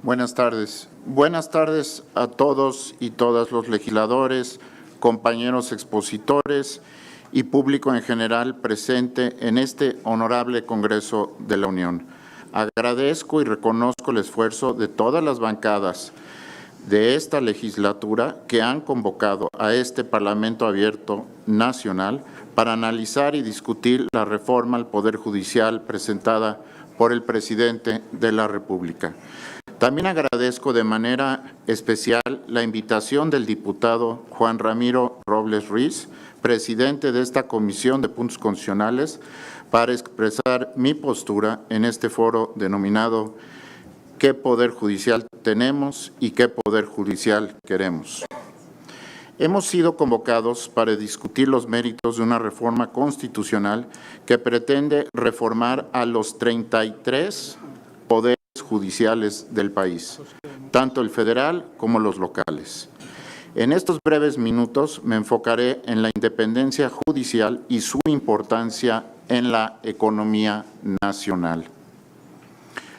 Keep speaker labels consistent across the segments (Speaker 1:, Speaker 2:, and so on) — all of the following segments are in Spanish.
Speaker 1: Buenas tardes. Buenas tardes a todos y todas los legisladores, compañeros expositores y público en general presente en este honorable Congreso de la Unión. Agradezco y reconozco el esfuerzo de todas las bancadas de esta legislatura que han convocado a este Parlamento Abierto Nacional para analizar y discutir la reforma al Poder Judicial presentada por el Presidente de la República. También agradezco de manera especial la invitación del diputado Juan Ramiro Robles Ruiz, presidente de esta Comisión de Puntos Constitucionales, para expresar mi postura en este foro denominado ¿Qué Poder Judicial tenemos y qué Poder Judicial queremos? Hemos sido convocados para discutir los méritos de una reforma constitucional que pretende reformar a los 33 poderes judiciales del país, tanto el federal como los locales. En estos breves minutos me enfocaré en la independencia judicial y su importancia en la economía nacional.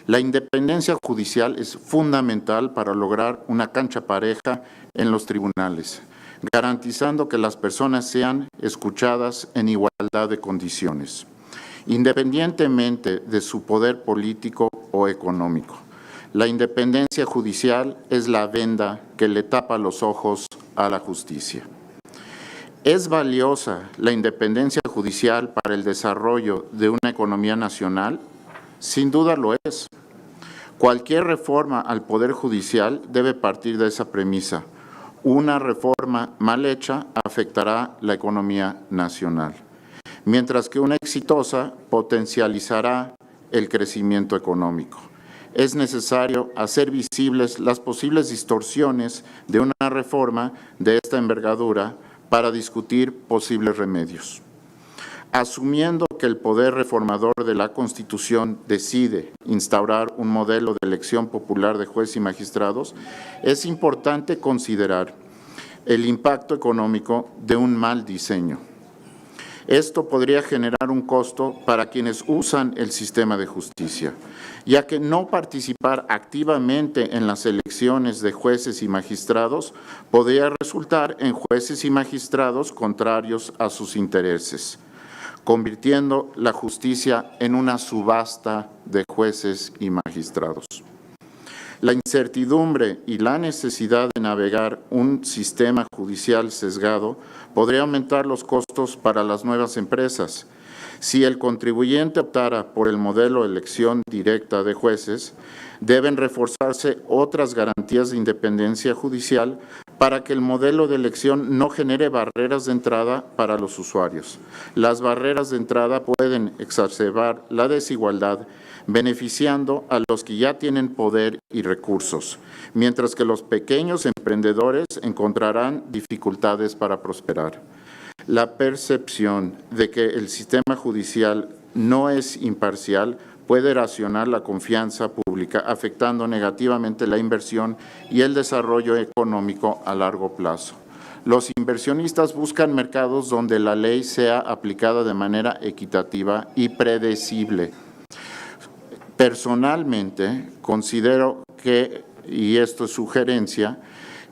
Speaker 1: La independencia judicial es fundamental para lograr una cancha pareja en los tribunales, garantizando que las personas sean escuchadas en igualdad de condiciones, independientemente de su poder político o económico. La independencia judicial es la venda que le tapa los ojos a la justicia. ¿Es valiosa la independencia judicial para el desarrollo de una economía nacional? Sin duda lo es. Cualquier reforma al Poder Judicial debe partir de esa premisa. Una reforma mal hecha afectará la economía nacional, mientras que una exitosa potencializará el crecimiento económico. Es necesario hacer visibles las posibles distorsiones de una reforma de esta envergadura para discutir posibles remedios. Asumiendo que el poder reformador de la Constitución decide instaurar un modelo de elección popular de jueces y magistrados, es importante considerar el impacto económico de un mal diseño. Esto podría generar un costo para quienes usan el sistema de justicia, ya que no participar activamente en las elecciones de jueces y magistrados podría resultar en jueces y magistrados contrarios a sus intereses, convirtiendo la justicia en una subasta de jueces y magistrados. La incertidumbre y la necesidad de navegar un sistema judicial sesgado podría aumentar los costos para las nuevas empresas. Si el contribuyente optara por el modelo de elección directa de jueces, deben reforzarse otras garantías de independencia judicial para que el modelo de elección no genere barreras de entrada para los usuarios. Las barreras de entrada pueden exacerbar la desigualdad, beneficiando a los que ya tienen poder y recursos, mientras que los pequeños emprendedores encontrarán dificultades para prosperar. La percepción de que el sistema judicial no es imparcial puede erosionar la confianza pública, afectando negativamente la inversión y el desarrollo económico a largo plazo. Los inversionistas buscan mercados donde la ley sea aplicada de manera equitativa y predecible. Personalmente, considero que, y esto es sugerencia,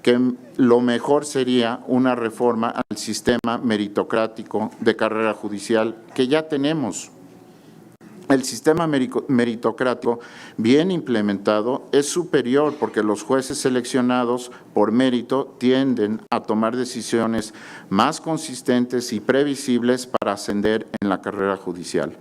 Speaker 1: que lo mejor sería una reforma al sistema meritocrático de carrera judicial que ya tenemos. El sistema meritocrático bien implementado es superior porque los jueces seleccionados por mérito tienden a tomar decisiones más consistentes y previsibles para ascender en la carrera judicial.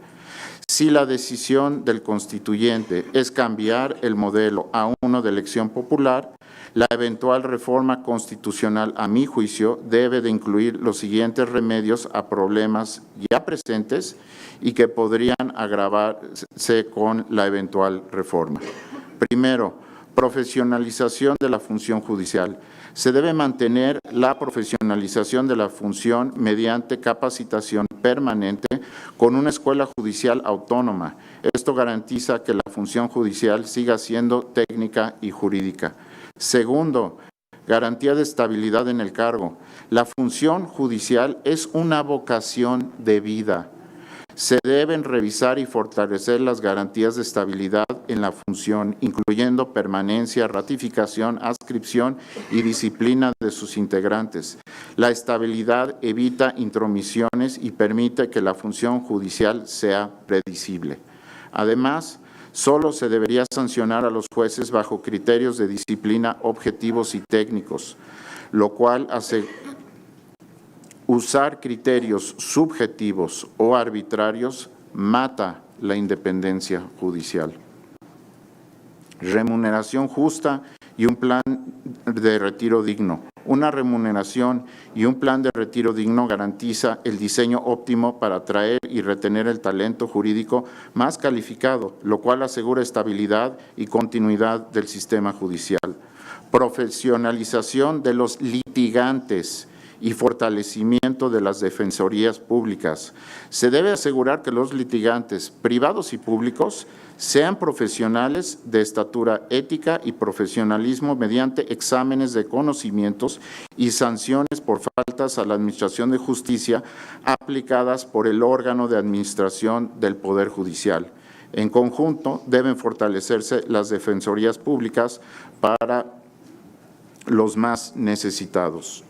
Speaker 1: Si la decisión del constituyente es cambiar el modelo a uno de elección popular, la eventual reforma constitucional, a mi juicio, debe de incluir los siguientes remedios a problemas ya presentes y que podrían agravarse con la eventual reforma. Primero, profesionalización de la función judicial. Se debe mantener la profesionalización de la función mediante capacitación permanente con una escuela judicial autónoma. Esto garantiza que la función judicial siga siendo técnica y jurídica. Segundo, garantía de estabilidad en el cargo. La función judicial es una vocación de vida. Se deben revisar y fortalecer las garantías de estabilidad en la función, incluyendo permanencia, ratificación, adscripción y disciplina de sus integrantes. La estabilidad evita intromisiones y permite que la función judicial sea predecible. Además, solo se debería sancionar a los jueces bajo criterios de disciplina objetivos y técnicos, lo cual hace usar criterios subjetivos o arbitrarios mata la independencia judicial. Remuneración justa y un plan de retiro digno. Una remuneración y un plan de retiro digno garantiza el diseño óptimo para atraer y retener el talento jurídico más calificado, lo cual asegura estabilidad y continuidad del sistema judicial. Profesionalización de los litigantes y fortalecimiento de las defensorías públicas. Se debe asegurar que los litigantes, privados y públicos, sean profesionales de estatura ética y profesionalismo mediante exámenes de conocimientos y sanciones por faltas a la Administración de Justicia aplicadas por el órgano de administración del Poder Judicial. En conjunto, deben fortalecerse las defensorías públicas para los más necesitados.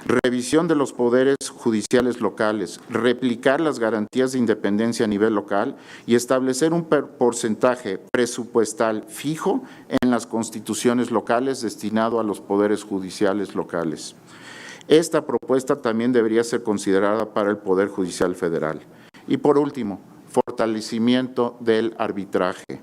Speaker 1: Revisión de los poderes judiciales locales, replicar las garantías de independencia a nivel local y establecer un porcentaje presupuestal fijo en las constituciones locales destinado a los poderes judiciales locales. Esta propuesta también debería ser considerada para el Poder Judicial Federal. Y por último, fortalecimiento del arbitraje.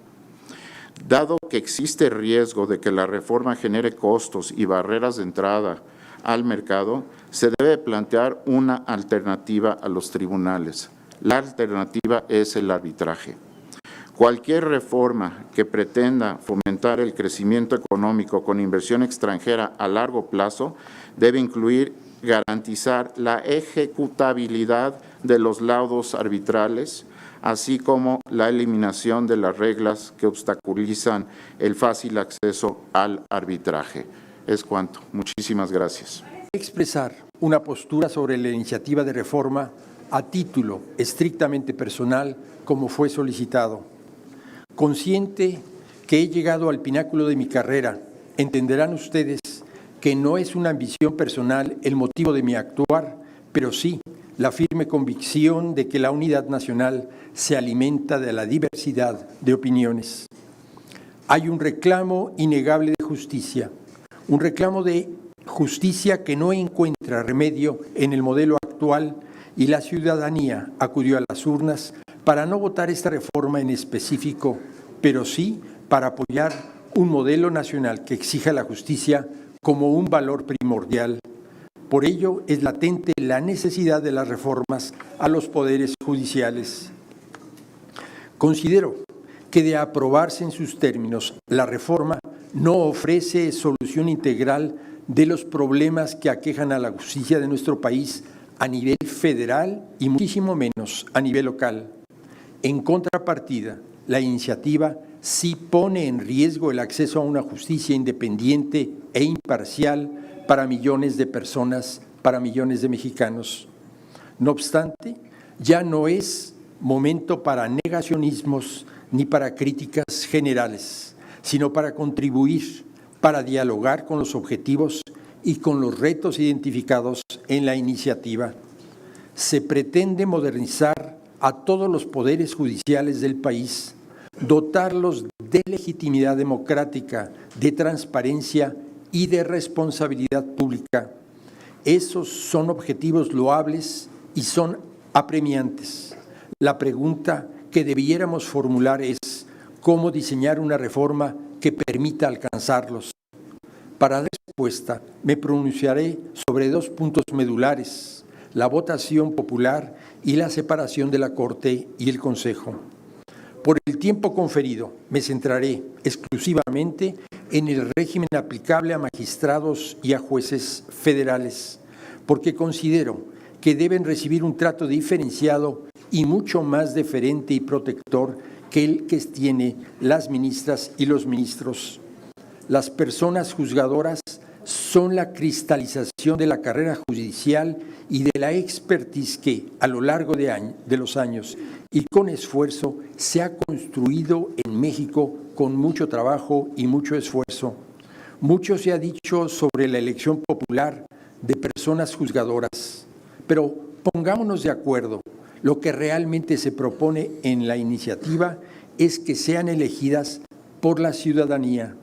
Speaker 1: Dado que existe riesgo de que la reforma genere costos y barreras de entrada al mercado, se debe plantear una alternativa a los tribunales. La alternativa es el arbitraje. Cualquier reforma que pretenda fomentar el crecimiento económico con inversión extranjera a largo plazo debe incluir garantizar la ejecutabilidad de los laudos arbitrales, así como la eliminación de las reglas que obstaculizan el fácil acceso al arbitraje. Es cuanto. Muchísimas gracias.
Speaker 2: Expresar una postura sobre la iniciativa de reforma a título estrictamente personal, como fue solicitado. Consciente que he llegado al pináculo de mi carrera, entenderán ustedes que no es una ambición personal el motivo de mi actuar, pero sí la firme convicción de que la unidad nacional se alimenta de la diversidad de opiniones. Hay un reclamo innegable de justicia, un reclamo de justicia que no encuentra remedio en el modelo actual y la ciudadanía acudió a las urnas para no votar esta reforma en específico, pero sí para apoyar un modelo nacional que exija la justicia como un valor primordial. Por ello es latente la necesidad de las reformas a los poderes judiciales. Considero que de aprobarse en sus términos, la reforma no ofrece solución integral de los problemas que aquejan a la justicia de nuestro país a nivel federal y muchísimo menos a nivel local. En contrapartida, la iniciativa sí pone en riesgo el acceso a una justicia independiente e imparcial para millones de personas, para millones de mexicanos. No obstante, ya no es momento para negacionismos ni para críticas generales, sino para contribuir, para dialogar con los objetivos y con los retos identificados en la iniciativa. Se pretende modernizar a todos los poderes judiciales del país, dotarlos de legitimidad democrática, de transparencia y de responsabilidad pública. Esos son objetivos loables y son apremiantes. La pregunta que debiéramos formular es cómo diseñar una reforma que permita alcanzarlos. Para dar respuesta, me pronunciaré sobre dos puntos medulares: la votación popular y la separación de la Corte y el Consejo. Por el tiempo conferido, me centraré exclusivamente en el régimen aplicable a magistrados y a jueces federales, porque considero que deben recibir un trato diferenciado y mucho más deferente y protector que el que tienen las ministras y los ministros. Las personas juzgadoras son la cristalización de la carrera judicial y de la expertise que, a lo largo de los años y con esfuerzo, se ha construido en México con mucho trabajo y mucho esfuerzo. Mucho se ha dicho sobre la elección popular de personas juzgadoras, pero pongámonos de acuerdo. Lo que realmente se propone en la iniciativa es que sean elegidas por la ciudadanía.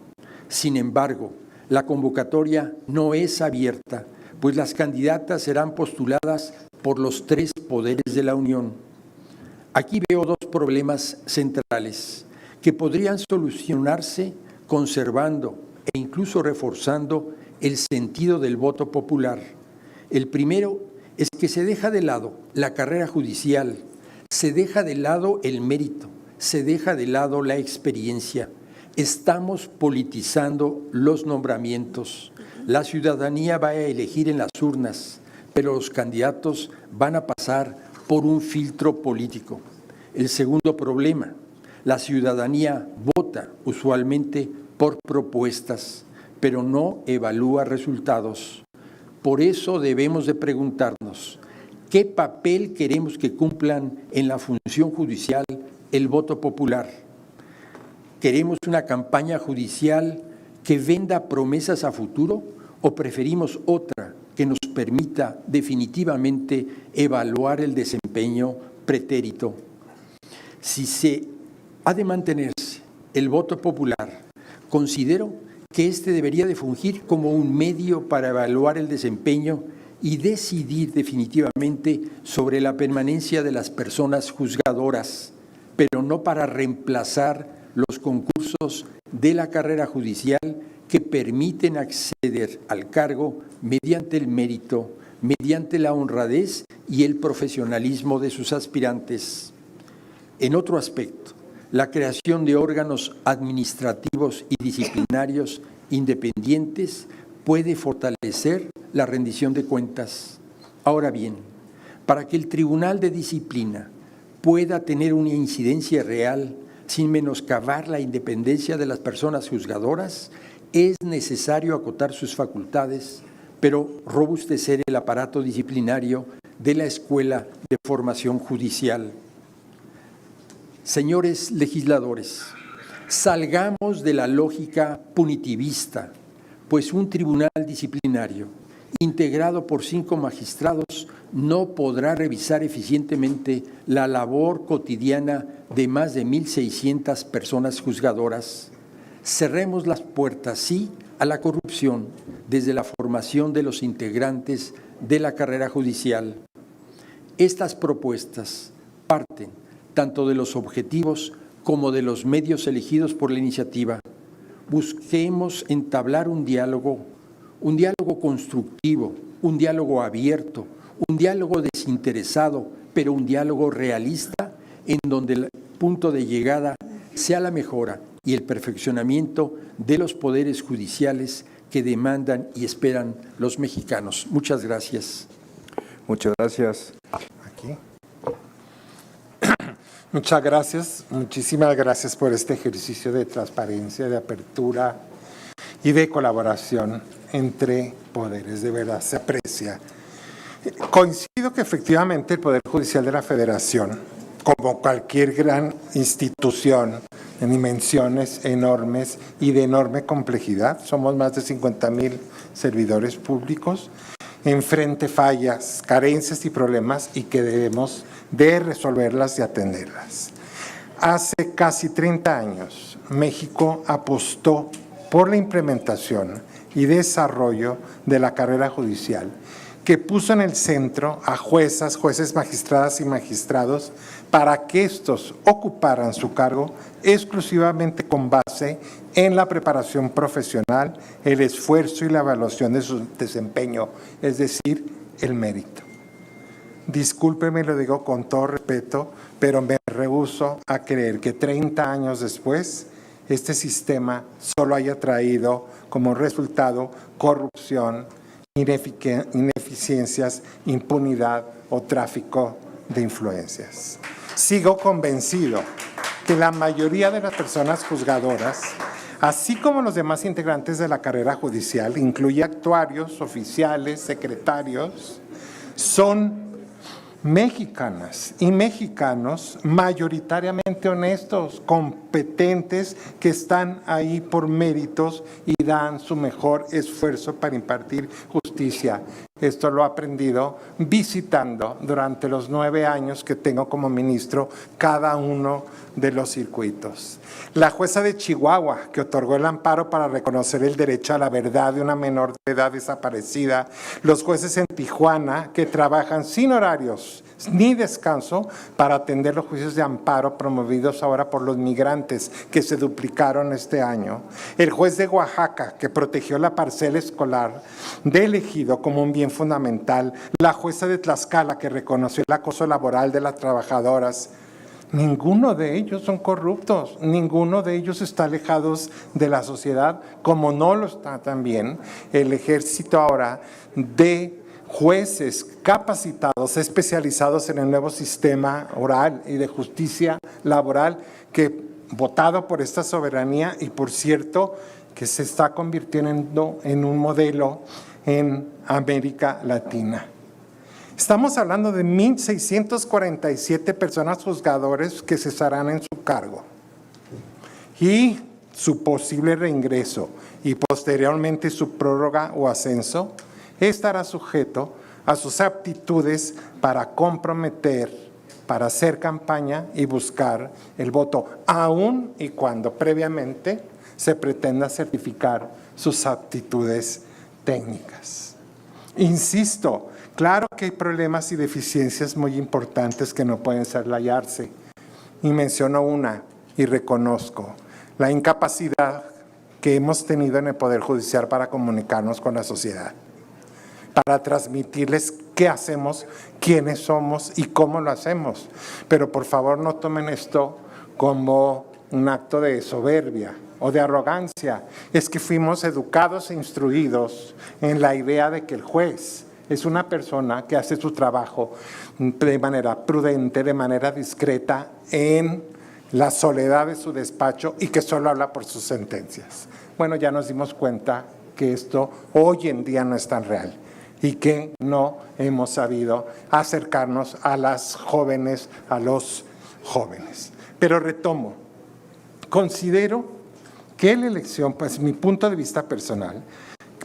Speaker 2: Sin embargo, la convocatoria no es abierta, pues las candidatas serán postuladas por los 3 poderes de la Unión. Aquí veo 2 problemas centrales que podrían solucionarse conservando e incluso reforzando el sentido del voto popular. El primero es que se deja de lado la carrera judicial, se deja de lado el mérito, se deja de lado la experiencia. Estamos politizando los nombramientos. La ciudadanía va a elegir en las urnas, pero los candidatos van a pasar por un filtro político. El segundo problema, la ciudadanía vota usualmente por propuestas, pero no evalúa resultados. Por eso debemos de preguntarnos, ¿qué papel queremos que cumplan en la función judicial el voto popular? ¿Queremos una campaña judicial que venda promesas a futuro o preferimos otra que nos permita definitivamente evaluar el desempeño pretérito? Si se ha de mantenerse el voto popular, considero que este debería de fungir como un medio para evaluar el desempeño y decidir definitivamente sobre la permanencia de las personas juzgadoras, pero no para reemplazar los concursos de la carrera judicial que permiten acceder al cargo mediante el mérito, mediante la honradez y el profesionalismo de sus aspirantes. En otro aspecto, la creación de órganos administrativos y disciplinarios independientes puede fortalecer la rendición de cuentas. Ahora bien, para que el Tribunal de Disciplina pueda tener una incidencia real sin menoscabar la independencia de las personas juzgadoras, es necesario acotar sus facultades, pero robustecer el aparato disciplinario de la Escuela de Formación Judicial. Señores legisladores, salgamos de la lógica punitivista, pues un tribunal disciplinario integrado por 5 magistrados no podrá revisar eficientemente la labor cotidiana de más de 1,600 personas juzgadoras. Cerremos las puertas, sí, a la corrupción desde la formación de los integrantes de la carrera judicial. Estas propuestas parten tanto de los objetivos como de los medios elegidos por la iniciativa. Busquemos entablar un diálogo constructivo, un diálogo abierto, un diálogo desinteresado, pero un diálogo realista en donde el punto de llegada sea la mejora y el perfeccionamiento de los poderes judiciales que demandan y esperan los mexicanos. Muchas gracias.
Speaker 3: Muchas gracias.
Speaker 4: Aquí. Muchas gracias, muchísimas gracias por este ejercicio de transparencia, de apertura y de colaboración entre poderes. De verdad se aprecia. Coincido que efectivamente el Poder Judicial de la Federación, como cualquier gran institución en dimensiones enormes y de enorme complejidad, somos más de 50,000 servidores públicos, enfrente fallas, carencias y problemas y que debemos de resolverlas y atenderlas. Hace casi 30 años, México apostó por la implementación y desarrollo de la carrera judicial, que puso en el centro a juezas, jueces, magistradas y magistrados para que estos ocuparan su cargo exclusivamente con base en la preparación profesional, el esfuerzo y la evaluación de su desempeño, es decir, el mérito. Discúlpeme, lo digo con todo respeto, pero me rehúso a creer que 30 años después este sistema solo haya traído como resultado corrupción, ineficiencias, impunidad o tráfico de influencias. Sigo convencido que la mayoría de las personas juzgadoras así como los demás integrantes de la carrera judicial, incluye actuarios, oficiales, secretarios, son mexicanas y mexicanos mayoritariamente honestos, competentes, que están ahí por méritos y dan su mejor esfuerzo para impartir justicia. Esto lo he aprendido visitando durante los 9 años que tengo como ministro cada uno de los circuitos. La jueza de Chihuahua, que otorgó el amparo para reconocer el derecho a la verdad de una menor de edad desaparecida, los jueces en Tijuana, que trabajan sin horarios ni descanso para atender los juicios de amparo promovidos ahora por los migrantes, que se duplicaron este año. El juez de Oaxaca, que protegió la parcela escolar del ejido como un bien fundamental. La jueza de Tlaxcala, que reconoció el acoso laboral de las trabajadoras. Ninguno de ellos son corruptos, ninguno de ellos está alejados de la sociedad, como no lo está también el ejército ahora de jueces capacitados, especializados en el nuevo sistema oral y de justicia laboral, que votado por esta soberanía y por cierto que se está convirtiendo en un modelo en América Latina. Estamos hablando de 1,647 personas juzgadores que cesarán en su cargo y su posible reingreso y posteriormente su prórroga o ascenso estará sujeto a sus aptitudes para comprometer, para hacer campaña y buscar el voto, aun y cuando previamente se pretenda certificar sus aptitudes técnicas. Insisto, claro que hay problemas y deficiencias muy importantes que no pueden soslayarse. Y menciono una y reconozco la incapacidad que hemos tenido en el Poder Judicial para comunicarnos con la sociedad, para transmitirles qué hacemos, quiénes somos y cómo lo hacemos. Pero por favor no tomen esto como un acto de soberbia o de arrogancia. Es que fuimos educados e instruidos en la idea de que el juez es una persona que hace su trabajo de manera prudente, de manera discreta, en la soledad de su despacho y que solo habla por sus sentencias. Bueno, ya nos dimos cuenta que esto hoy en día no es tan real y que no hemos sabido acercarnos a las jóvenes, a los jóvenes. Pero retomo, considero que la elección, pues mi punto de vista personal,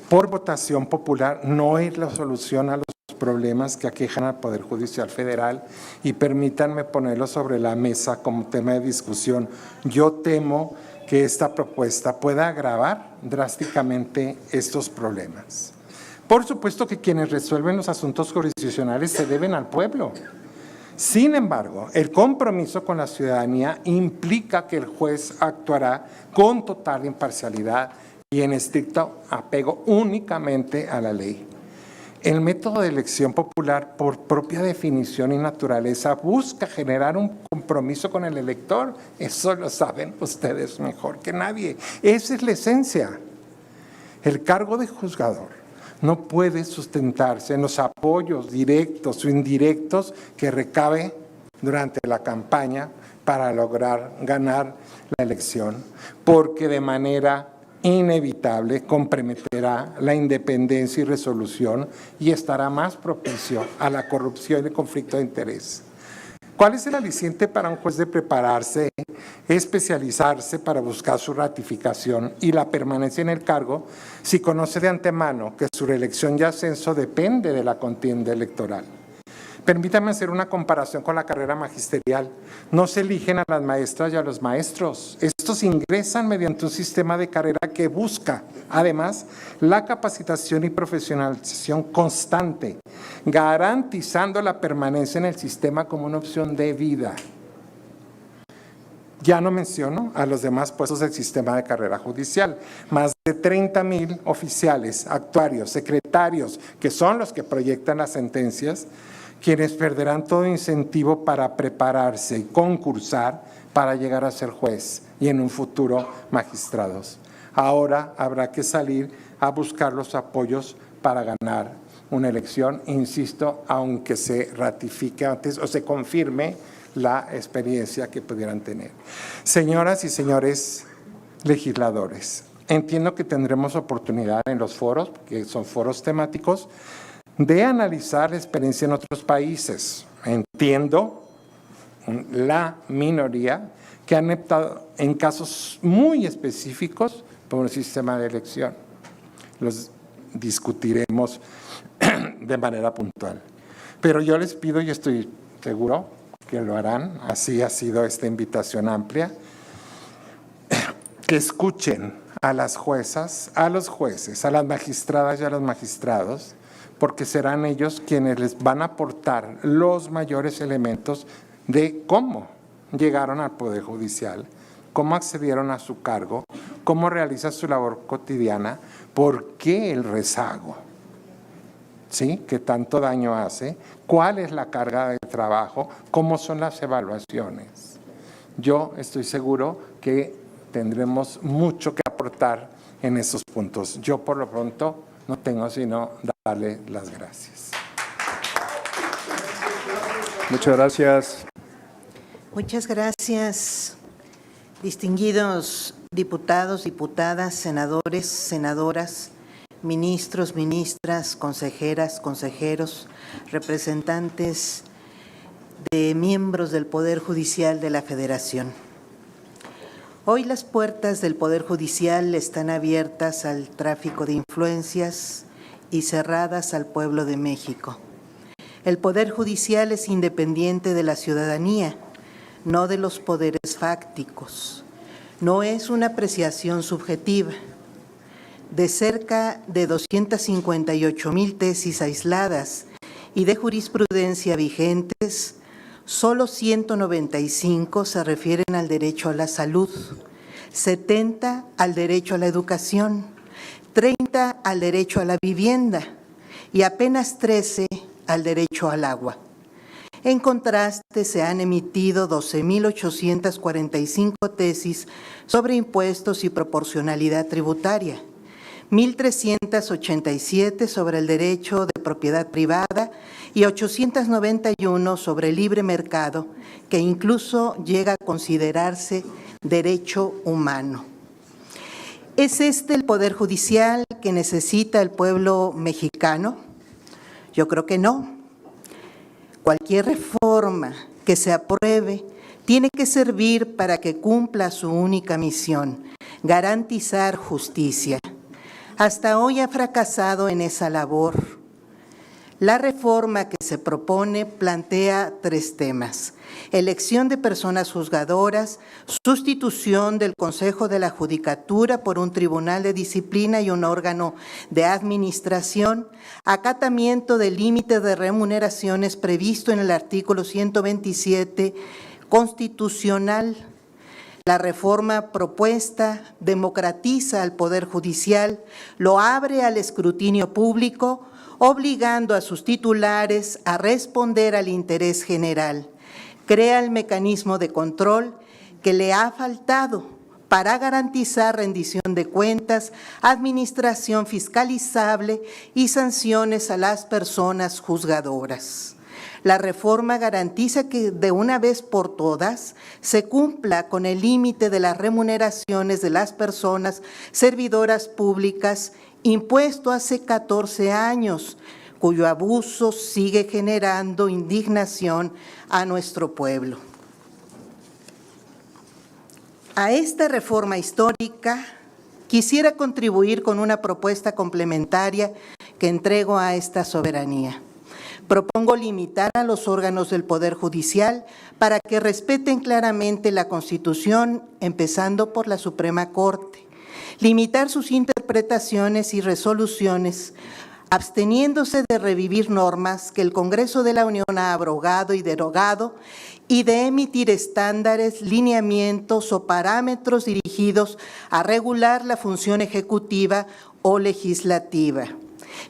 Speaker 4: por votación popular no es la solución a los problemas que aquejan al Poder Judicial Federal y permítanme ponerlo sobre la mesa como tema de discusión. Yo temo que esta propuesta pueda agravar drásticamente estos problemas. Por supuesto que quienes resuelven los asuntos jurisdiccionales se deben al pueblo. Sin embargo, el compromiso con la ciudadanía implica que el juez actuará con total imparcialidad y en estricto apego únicamente a la ley. El método de elección popular, por propia definición y naturaleza, busca generar un compromiso con el elector. Eso lo saben ustedes mejor que nadie. Esa es la esencia. El cargo de juzgador no puede sustentarse en los apoyos directos o indirectos que recabe durante la campaña para lograr ganar la elección, porque de manera inevitable comprometerá la independencia y resolución y estará más propicio a la corrupción y el conflicto de interés. ¿Cuál es el aliciente para un juez de prepararse, especializarse para buscar su ratificación y la permanencia en el cargo si conoce de antemano que su reelección y ascenso depende de la contienda electoral? Permítame hacer una comparación con la carrera magisterial. No se eligen a las maestras y a los maestros. Estos ingresan mediante un sistema de carrera que busca, además, la capacitación y profesionalización constante, garantizando la permanencia en el sistema como una opción de vida. Ya no menciono a los demás puestos del sistema de carrera judicial. Más de 30,000 oficiales, actuarios, secretarios, que son los que proyectan las sentencias, quienes perderán todo incentivo para prepararse y concursar para llegar a ser juez y en un futuro magistrados. Ahora habrá que salir a buscar los apoyos para ganar una elección, insisto, aunque se ratifique antes o se confirme la experiencia que pudieran tener. Señoras y señores, legisladores. Entiendo que tendremos oportunidad en los foros, que son foros temáticos, de analizar la experiencia en otros países. Entiendo la minoría que han optado en casos muy específicos por un sistema de elección. Los discutiremos de manera puntual. Pero yo les pido, y estoy seguro que lo harán, así ha sido esta invitación amplia, que escuchen a las juezas, a los jueces, a las magistradas y a los magistrados, porque serán ellos quienes les van a aportar los mayores elementos de cómo llegaron al Poder Judicial, cómo accedieron a su cargo, cómo realiza su labor cotidiana, por qué el rezago, ¿sí?, que tanto daño hace, cuál es la carga de trabajo, cómo son las evaluaciones. Yo estoy seguro que tendremos mucho que aportar en esos puntos. Yo por lo pronto no tengo sino darle las gracias.
Speaker 3: Muchas gracias.
Speaker 5: Muchas gracias, distinguidos diputados, diputadas, senadores, senadoras, ministros, ministras, consejeras, consejeros, representantes de miembros del Poder Judicial de la Federación. Hoy las puertas del Poder Judicial están abiertas al tráfico de influencias y cerradas al pueblo de México. El Poder Judicial es independiente de la ciudadanía, no de los poderes fácticos. No es una apreciación subjetiva. De cerca de 258,000 tesis aisladas y de jurisprudencia vigentes, solo 195 se refieren al derecho a la salud, 70 al derecho a la educación, 30 al derecho a la vivienda y apenas 13 al derecho al agua. En contraste, se han emitido 12,845 tesis sobre impuestos y proporcionalidad tributaria, 1,387 sobre el derecho de propiedad privada y 891 sobre el libre mercado, que incluso llega a considerarse derecho humano. ¿Es este el Poder Judicial que necesita el pueblo mexicano? Yo creo que no. Cualquier reforma que se apruebe tiene que servir para que cumpla su única misión, garantizar justicia. Hasta hoy ha fracasado en esa labor. La reforma que se propone plantea 3 temas: elección de personas juzgadoras, sustitución del Consejo de la Judicatura por un tribunal de disciplina y un órgano de administración, acatamiento del límite de remuneraciones previsto en el artículo 127 constitucional. La reforma propuesta democratiza al Poder Judicial, lo abre al escrutinio público, obligando a sus titulares a responder al interés general. Crea el mecanismo de control que le ha faltado para garantizar rendición de cuentas, administración fiscalizable y sanciones a las personas juzgadoras. La reforma garantiza que de una vez por todas se cumpla con el límite de las remuneraciones de las personas servidoras públicas impuesto hace 14 años, cuyo abuso sigue generando indignación a nuestro pueblo. A esta reforma histórica quisiera contribuir con una propuesta complementaria que entrego a esta soberanía. Propongo limitar a los órganos del Poder Judicial para que respeten claramente la Constitución, empezando por la Suprema Corte. Limitar sus interpretaciones y resoluciones, absteniéndose de revivir normas que el Congreso de la Unión ha abrogado y derogado, y de emitir estándares, lineamientos o parámetros dirigidos a regular la función ejecutiva o legislativa.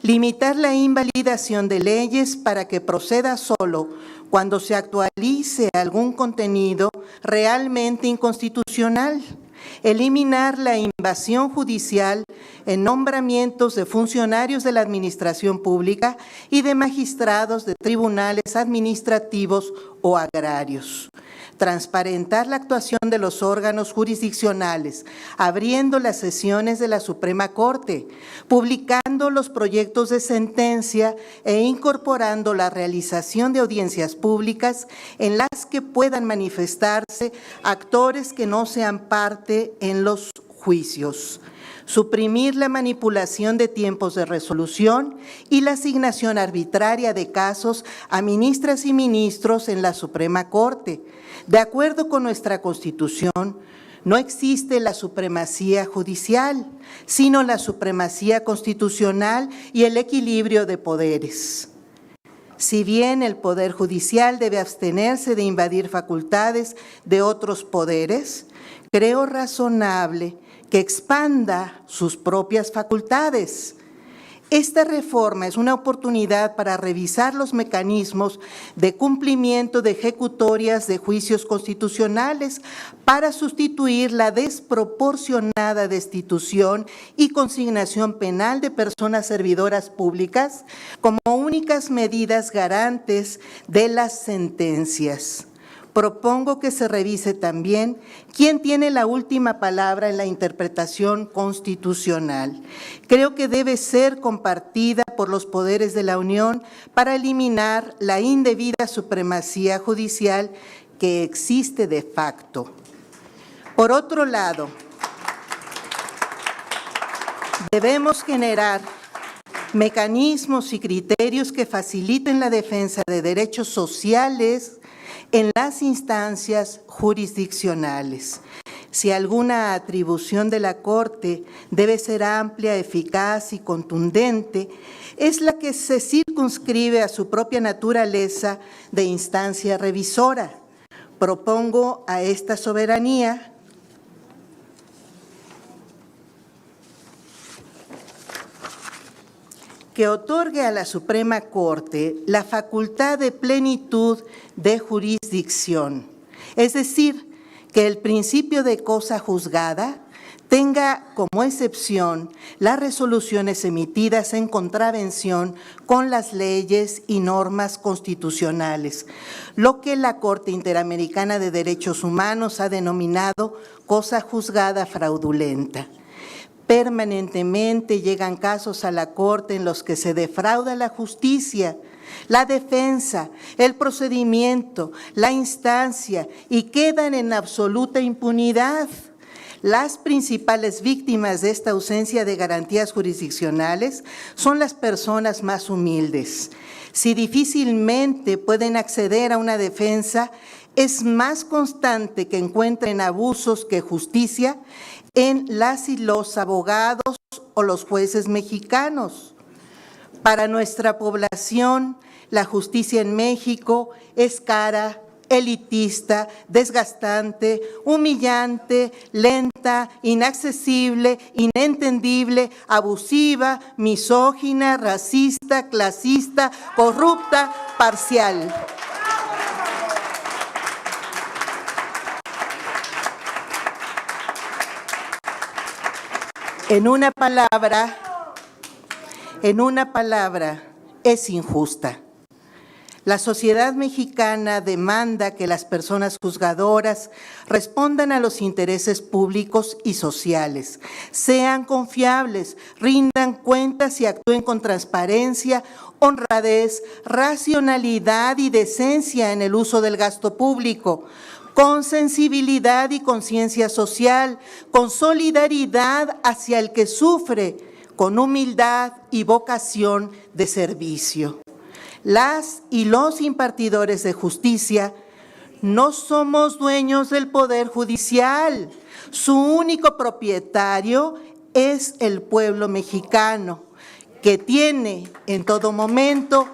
Speaker 5: Limitar la invalidación de leyes para que proceda solo cuando se actualice algún contenido realmente inconstitucional. Eliminar la invasión judicial en nombramientos de funcionarios de la administración pública y de magistrados de tribunales administrativos o agrarios. transparentar la actuación de los órganos jurisdiccionales, abriendo las sesiones de la Suprema Corte, publicando los proyectos de sentencia e incorporando la realización de audiencias públicas en las que puedan manifestarse actores que no sean parte en los juicios. Suprimir la manipulación de tiempos de resolución y la asignación arbitraria de casos a ministras y ministros en la Suprema Corte. De acuerdo con nuestra Constitución, no existe la supremacía judicial, sino la supremacía constitucional y el equilibrio de poderes. Si bien el Poder Judicial debe abstenerse de invadir facultades de otros poderes, creo razonable que expanda sus propias facultades. Esta reforma es una oportunidad para revisar los mecanismos de cumplimiento de ejecutorias de juicios constitucionales para sustituir la desproporcionada destitución y consignación penal de personas servidoras públicas como únicas medidas garantes de las sentencias. Propongo que se revise también quién tiene la última palabra en la interpretación constitucional. Creo que debe ser compartida por los poderes de la Unión para eliminar la indebida supremacía judicial que existe de facto. Por otro lado, debemos generar mecanismos y criterios que faciliten la defensa de derechos sociales en las instancias jurisdiccionales. Si alguna atribución de la Corte debe ser amplia, eficaz y contundente, es la que se circunscribe a su propia naturaleza de instancia revisora. Propongo a esta soberanía que otorgue a la Suprema Corte la facultad de plenitud de jurisdicción, es decir, que el principio de cosa juzgada tenga como excepción las resoluciones emitidas en contravención con las leyes y normas constitucionales, lo que la Corte Interamericana de Derechos Humanos ha denominado cosa juzgada fraudulenta. Permanentemente llegan casos a la Corte en los que se defrauda la justicia, la defensa, el procedimiento, la instancia y quedan en absoluta impunidad. Las principales víctimas de esta ausencia de garantías jurisdiccionales son las personas más humildes. Si difícilmente pueden acceder a una defensa, es más constante que encuentren abusos que justicia en las y los abogados o los jueces mexicanos. Para nuestra población, la justicia en México es cara, elitista, desgastante, humillante, lenta, inaccesible, inentendible, abusiva, misógina, racista, clasista, corrupta, parcial. En una palabra, es injusta. La sociedad mexicana demanda que las personas juzgadoras respondan a los intereses públicos y sociales, sean confiables, rindan cuentas y actúen con transparencia, honradez, racionalidad y decencia en el uso del gasto público, con sensibilidad y conciencia social, con solidaridad hacia el que sufre, con humildad y vocación de servicio. Las y los impartidores de justicia no somos dueños del Poder Judicial. Su único propietario es el pueblo mexicano, que tiene en todo momento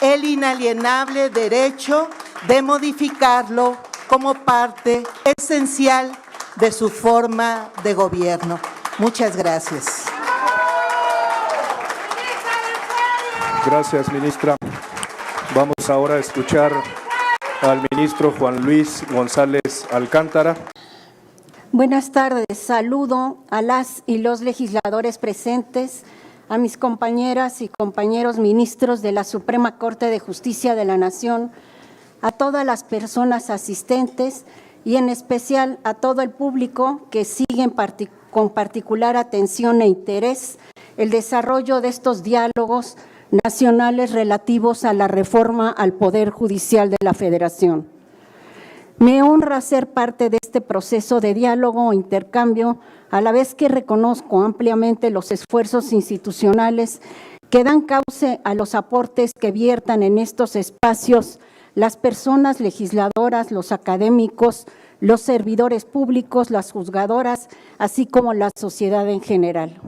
Speaker 5: el inalienable derecho de modificarlo como parte esencial de su forma de gobierno. Muchas gracias.
Speaker 3: Gracias, ministra. Vamos ahora a escuchar al ministro Juan Luis González Alcántara.
Speaker 6: Buenas tardes. Saludo a las y los legisladores presentes, a mis compañeras y compañeros ministros de la Suprema Corte de Justicia de la Nación, a todas las personas asistentes y en especial a todo el público que sigue con particular atención e interés el desarrollo de estos diálogos nacionales relativos a la reforma al Poder Judicial de la Federación. Me honra ser parte de este proceso de diálogo o intercambio, a la vez que reconozco ampliamente los esfuerzos institucionales que dan cauce a los aportes que viertan en estos espacios las personas legisladoras, los académicos, los servidores públicos, las juzgadoras, así como la sociedad en general.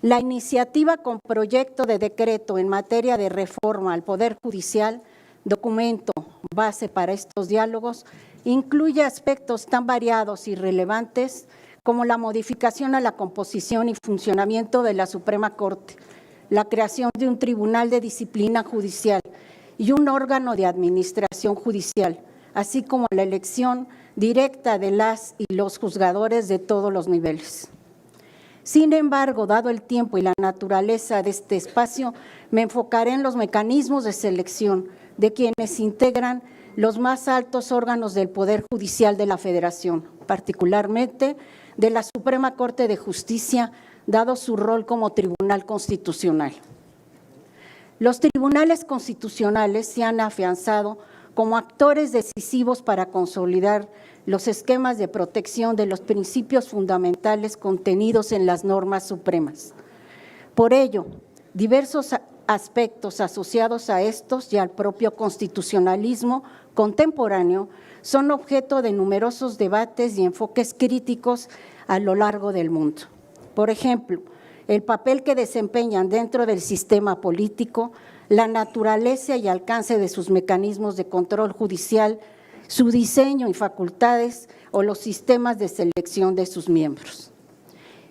Speaker 6: La iniciativa con proyecto de decreto en materia de reforma al Poder Judicial, documento base para estos diálogos, incluye aspectos tan variados y relevantes como la modificación a la composición y funcionamiento de la Suprema Corte, la creación de un tribunal de disciplina judicial y un órgano de administración judicial, así como la elección directa de las y los juzgadores de todos los niveles. Sin embargo, dado el tiempo y la naturaleza de este espacio, me enfocaré en los mecanismos de selección de quienes integran los más altos órganos del Poder Judicial de la Federación, particularmente de la Suprema Corte de Justicia, dado su rol como Tribunal Constitucional. Los tribunales constitucionales se han afianzado como actores decisivos para consolidar los esquemas de protección de los principios fundamentales contenidos en las normas supremas. Por ello, diversos aspectos asociados a estos y al propio constitucionalismo contemporáneo son objeto de numerosos debates y enfoques críticos a lo largo del mundo. Por ejemplo, el papel que desempeñan dentro del sistema político, la naturaleza y alcance de sus mecanismos de control judicial, su diseño y facultades o los sistemas de selección de sus miembros.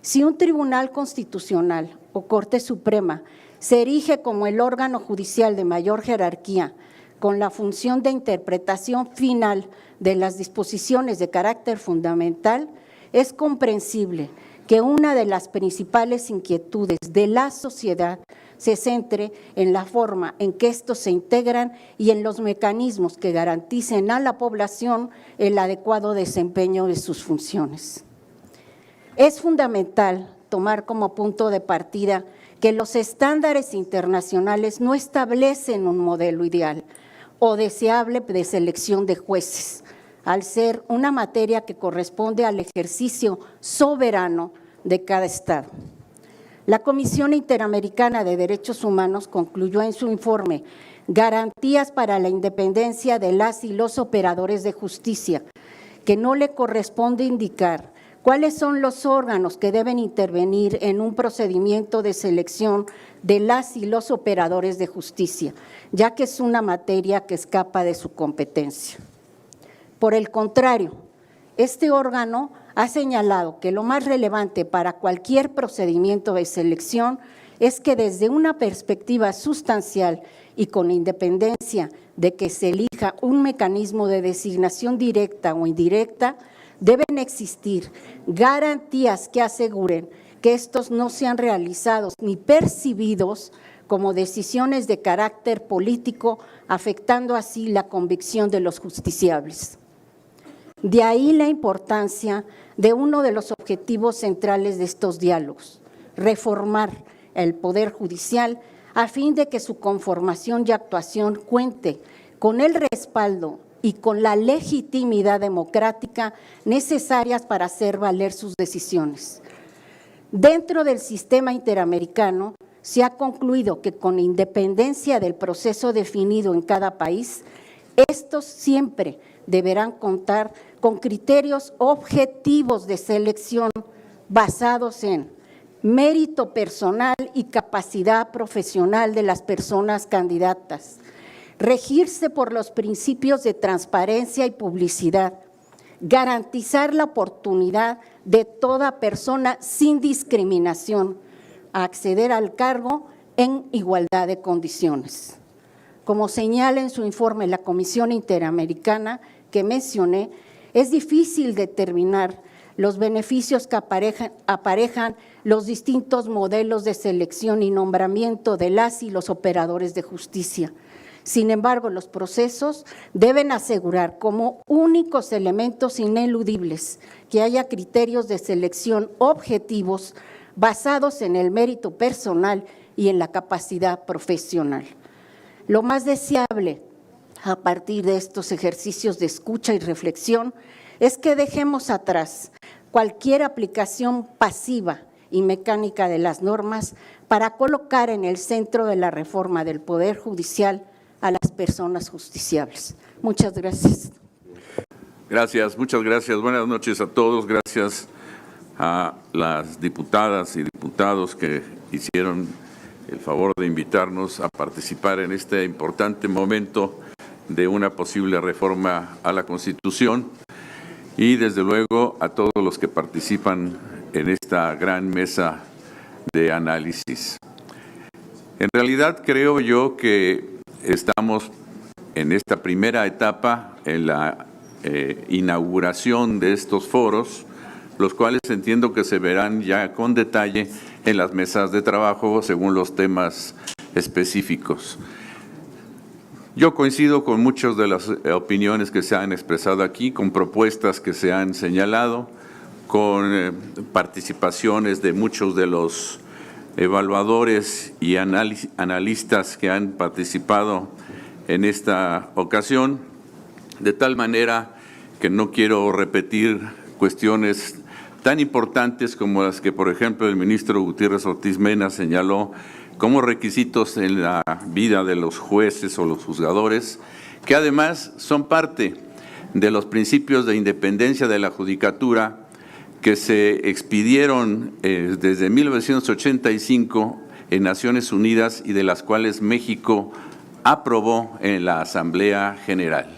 Speaker 6: Si un tribunal constitucional o Corte Suprema se erige como el órgano judicial de mayor jerarquía, con la función de interpretación final de las disposiciones de carácter fundamental, es comprensible que una de las principales inquietudes de la sociedad se centre en la forma en que estos se integran y en los mecanismos que garanticen a la población el adecuado desempeño de sus funciones. Es fundamental tomar como punto de partida que los estándares internacionales no establecen un modelo ideal o deseable de selección de jueces, al ser una materia que corresponde al ejercicio soberano de cada Estado. La Comisión Interamericana de Derechos Humanos concluyó en su informe Garantías para la independencia de las y los operadores de justicia, que no le corresponde indicar cuáles son los órganos que deben intervenir en un procedimiento de selección de las y los operadores de justicia, ya que es una materia que escapa de su competencia. Por el contrario, este órgano ha señalado que lo más relevante para cualquier procedimiento de selección es que desde una perspectiva sustancial y con independencia de que se elija un mecanismo de designación directa o indirecta, deben existir garantías que aseguren que estos no sean realizados ni percibidos como decisiones de carácter político, afectando así la convicción de los justiciables. De ahí la importancia de uno de los objetivos centrales de estos diálogos, reformar el Poder Judicial a fin de que su conformación y actuación cuente con el respaldo y con la legitimidad democrática necesarias para hacer valer sus decisiones. Dentro del sistema interamericano se ha concluido que con independencia del proceso definido en cada país, estos siempre deberán contar con criterios objetivos de selección basados en mérito personal y capacidad profesional de las personas candidatas, regirse por los principios de transparencia y publicidad, garantizar la oportunidad de toda persona sin discriminación a acceder al cargo en igualdad de condiciones. Como señala en su informe la Comisión Interamericana que mencioné, es difícil determinar los beneficios que aparejan los distintos modelos de selección y nombramiento de las y los operadores de justicia. Sin embargo, los procesos deben asegurar como únicos elementos ineludibles que haya criterios de selección objetivos basados en el mérito personal y en la capacidad profesional. Lo más deseable a partir de estos ejercicios de escucha y reflexión es que dejemos atrás cualquier aplicación pasiva y mecánica de las normas para colocar en el centro de la reforma del Poder Judicial a las personas justiciables. Muchas gracias.
Speaker 7: Gracias, muchas gracias. Buenas noches a todos. Gracias a las diputadas y diputados que hicieron el favor de invitarnos a participar en este importante momento de una posible reforma a la Constitución y, desde luego, a todos los que participan en esta gran mesa de análisis. En realidad, creo yo que estamos en esta primera etapa, en la inauguración de estos foros, los cuales entiendo que se verán ya con detalle en las mesas de trabajo según los temas específicos. Yo coincido con muchas de las opiniones que se han expresado aquí, con propuestas que se han señalado, con participaciones de muchos de los evaluadores y analistas que han participado en esta ocasión, de tal manera que no quiero repetir cuestiones tan importantes como las que, por ejemplo, el ministro Gutiérrez Ortiz Mena señaló como requisitos en la vida de los jueces o los juzgadores, que además son parte de los principios de independencia de la judicatura que se expidieron desde 1985 en Naciones Unidas y de las cuales México aprobó en la Asamblea General.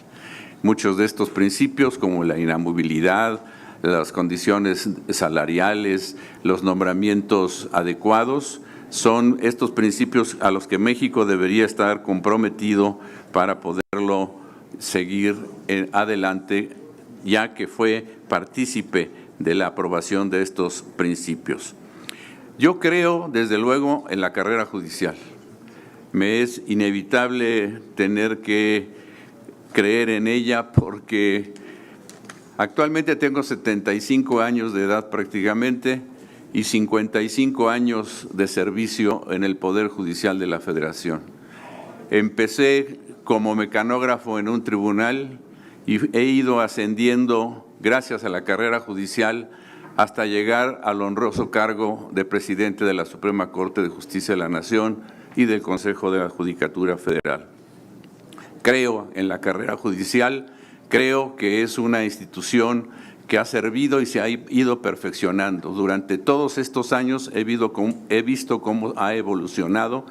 Speaker 7: Muchos de estos principios, como la inamovilidad, las condiciones salariales, los nombramientos adecuados, son estos principios a los que México debería estar comprometido para poderlo seguir adelante, ya que fue partícipe de la aprobación de estos principios. Yo creo, desde luego, en la carrera judicial. Me es inevitable tener que creer en ella porque actualmente tengo 75 años de edad prácticamente y 55 años de servicio en el Poder Judicial de la Federación. Empecé como mecanógrafo en un tribunal y he ido ascendiendo gracias a la carrera judicial hasta llegar al honroso cargo de presidente de la Suprema Corte de Justicia de la Nación y del Consejo de la Judicatura Federal. Creo en la carrera judicial, creo que es una institución que ha servido y se ha ido perfeccionando. Durante todos estos años he visto cómo ha evolucionado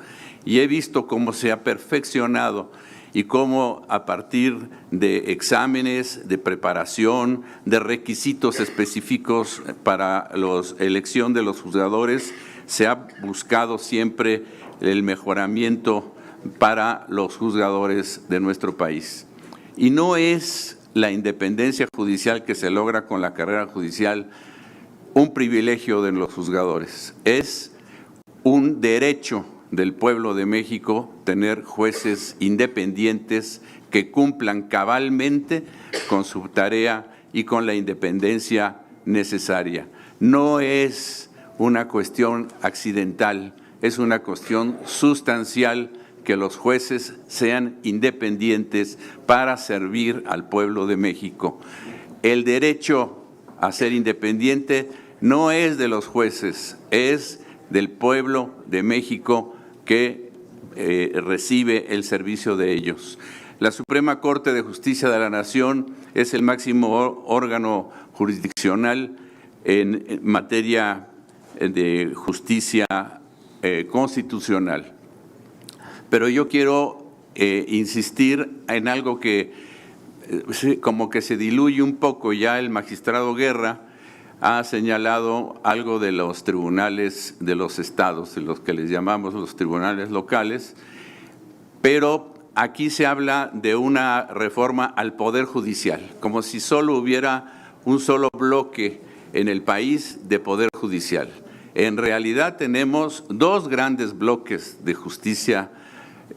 Speaker 7: y he visto cómo se ha perfeccionado y cómo a partir de exámenes, de preparación, de requisitos específicos para la elección de los juzgadores, se ha buscado siempre el mejoramiento para los juzgadores de nuestro país. Y no es la independencia judicial que se logra con la carrera judicial un privilegio de los juzgadores, es un derecho del pueblo de México tener jueces independientes que cumplan cabalmente con su tarea y con la independencia necesaria. No es una cuestión accidental, es una cuestión sustancial que los jueces sean independientes para servir al pueblo de México. El derecho a ser independiente no es de los jueces, es del pueblo de México que recibe el servicio de ellos. La Suprema Corte de Justicia de la Nación es el máximo órgano jurisdiccional en materia de justicia constitucional. Pero yo quiero insistir en algo que como que se diluye un poco. Ya el magistrado Guerra ha señalado algo de los tribunales de los estados, de los que les llamamos los tribunales locales, pero aquí se habla de una reforma al Poder Judicial, como si solo hubiera un solo bloque en el país de Poder Judicial. En realidad tenemos dos grandes bloques de justicia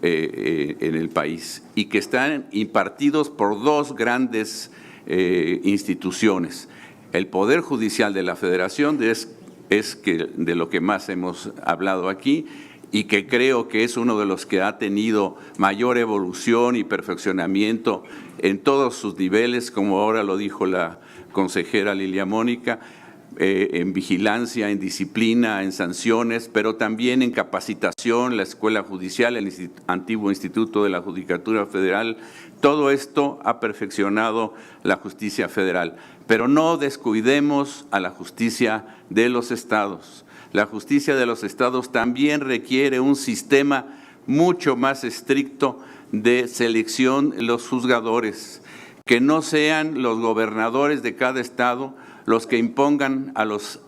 Speaker 7: en el país y que están impartidos por dos grandes instituciones. El Poder Judicial de la Federación es que de lo que más hemos hablado aquí y que creo que es uno de los que ha tenido mayor evolución y perfeccionamiento en todos sus niveles, como ahora lo dijo la consejera Lilia Mónica, en vigilancia, en disciplina, en sanciones, pero también en capacitación, la Escuela Judicial, el antiguo Instituto de la Judicatura Federal. Todo esto ha perfeccionado la justicia federal, pero no descuidemos a la justicia de los estados. La justicia de los estados también requiere un sistema mucho más estricto de selección de los juzgadores, que no sean los gobernadores de cada estado los que impongan a los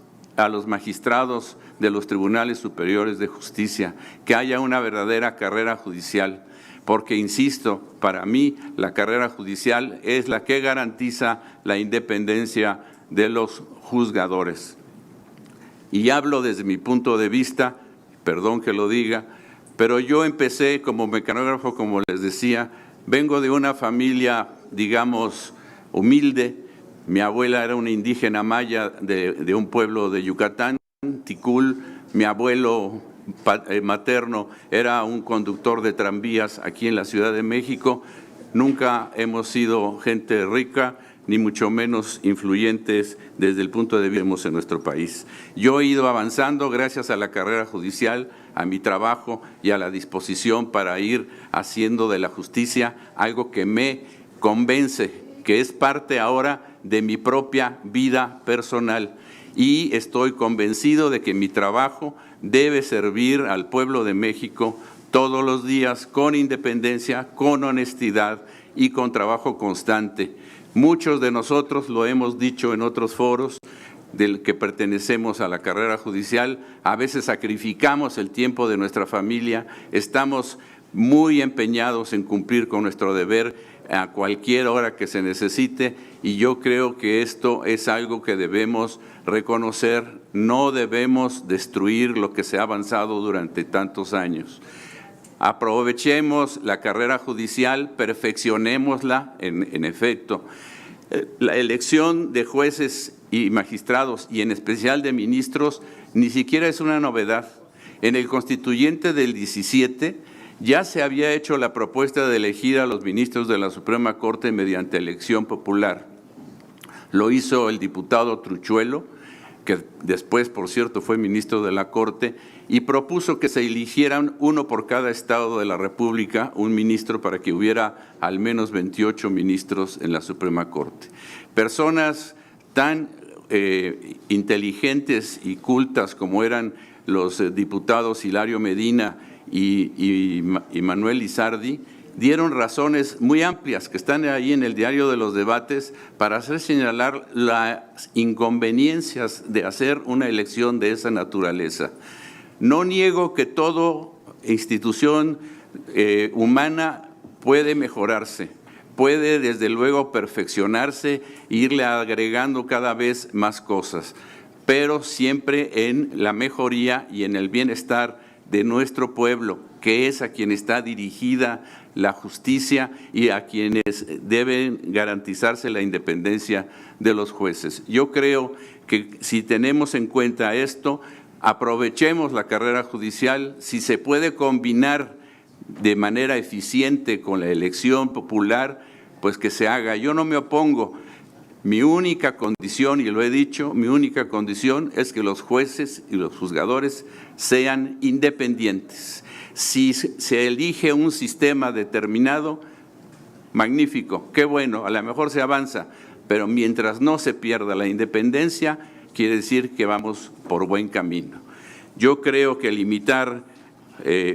Speaker 7: magistrados de los tribunales superiores de justicia, que haya una verdadera carrera judicial, porque, insisto, para mí la carrera judicial es la que garantiza la independencia de los juzgadores. Y hablo desde mi punto de vista, perdón que lo diga, pero yo empecé como mecanógrafo, como les decía, vengo de una familia, digamos, humilde. Mi abuela era una indígena maya de un pueblo de Yucatán, Ticul. Mi abuelo materno era un conductor de tranvías aquí en la Ciudad de México. Nunca hemos sido gente rica, ni mucho menos influyentes desde el punto de vista en nuestro país. Yo he ido avanzando gracias a la carrera judicial, a mi trabajo y a la disposición para ir haciendo de la justicia algo que me convence, que es parte ahora de mi propia vida personal. Y estoy convencido de que mi trabajo debe servir al pueblo de México todos los días con independencia, con honestidad y con trabajo constante. Muchos de nosotros lo hemos dicho en otros foros del que pertenecemos a la carrera judicial, a veces sacrificamos el tiempo de nuestra familia, estamos muy empeñados en cumplir con nuestro deber a cualquier hora que se necesite, y yo creo que esto es algo que debemos reconocer, no debemos destruir lo que se ha avanzado durante tantos años. Aprovechemos la carrera judicial, perfeccionémosla en efecto. La elección de jueces y magistrados, y en especial de ministros, ni siquiera es una novedad. En el Constituyente del 17 ya se había hecho la propuesta de elegir a los ministros de la Suprema Corte mediante elección popular. Lo hizo el diputado Truchuelo, que después, por cierto, fue ministro de la Corte, y propuso que se eligieran uno por cada estado de la República, un ministro, para que hubiera al menos 28 ministros en la Suprema Corte. Personas tan inteligentes y cultas como eran los diputados Hilario Medina y Manuel Lizardi, dieron razones muy amplias que están ahí en el diario de los debates para hacer señalar las inconveniencias de hacer una elección de esa naturaleza. No niego que toda institución humana puede mejorarse, puede desde luego perfeccionarse e irle agregando cada vez más cosas, pero siempre en la mejoría y en el bienestar de nuestro pueblo, que es a quien está dirigida la justicia y a quienes deben garantizarse la independencia de los jueces. Yo creo que si tenemos en cuenta esto, aprovechemos la carrera judicial. Si se puede combinar de manera eficiente con la elección popular, pues que se haga. Yo no me opongo. Mi única condición, y lo he dicho, mi única condición es que los jueces y los juzgadores sean independientes. Si se elige un sistema determinado, magnífico, qué bueno, a lo mejor se avanza, pero mientras no se pierda la independencia, quiere decir que vamos por buen camino. Yo creo que limitar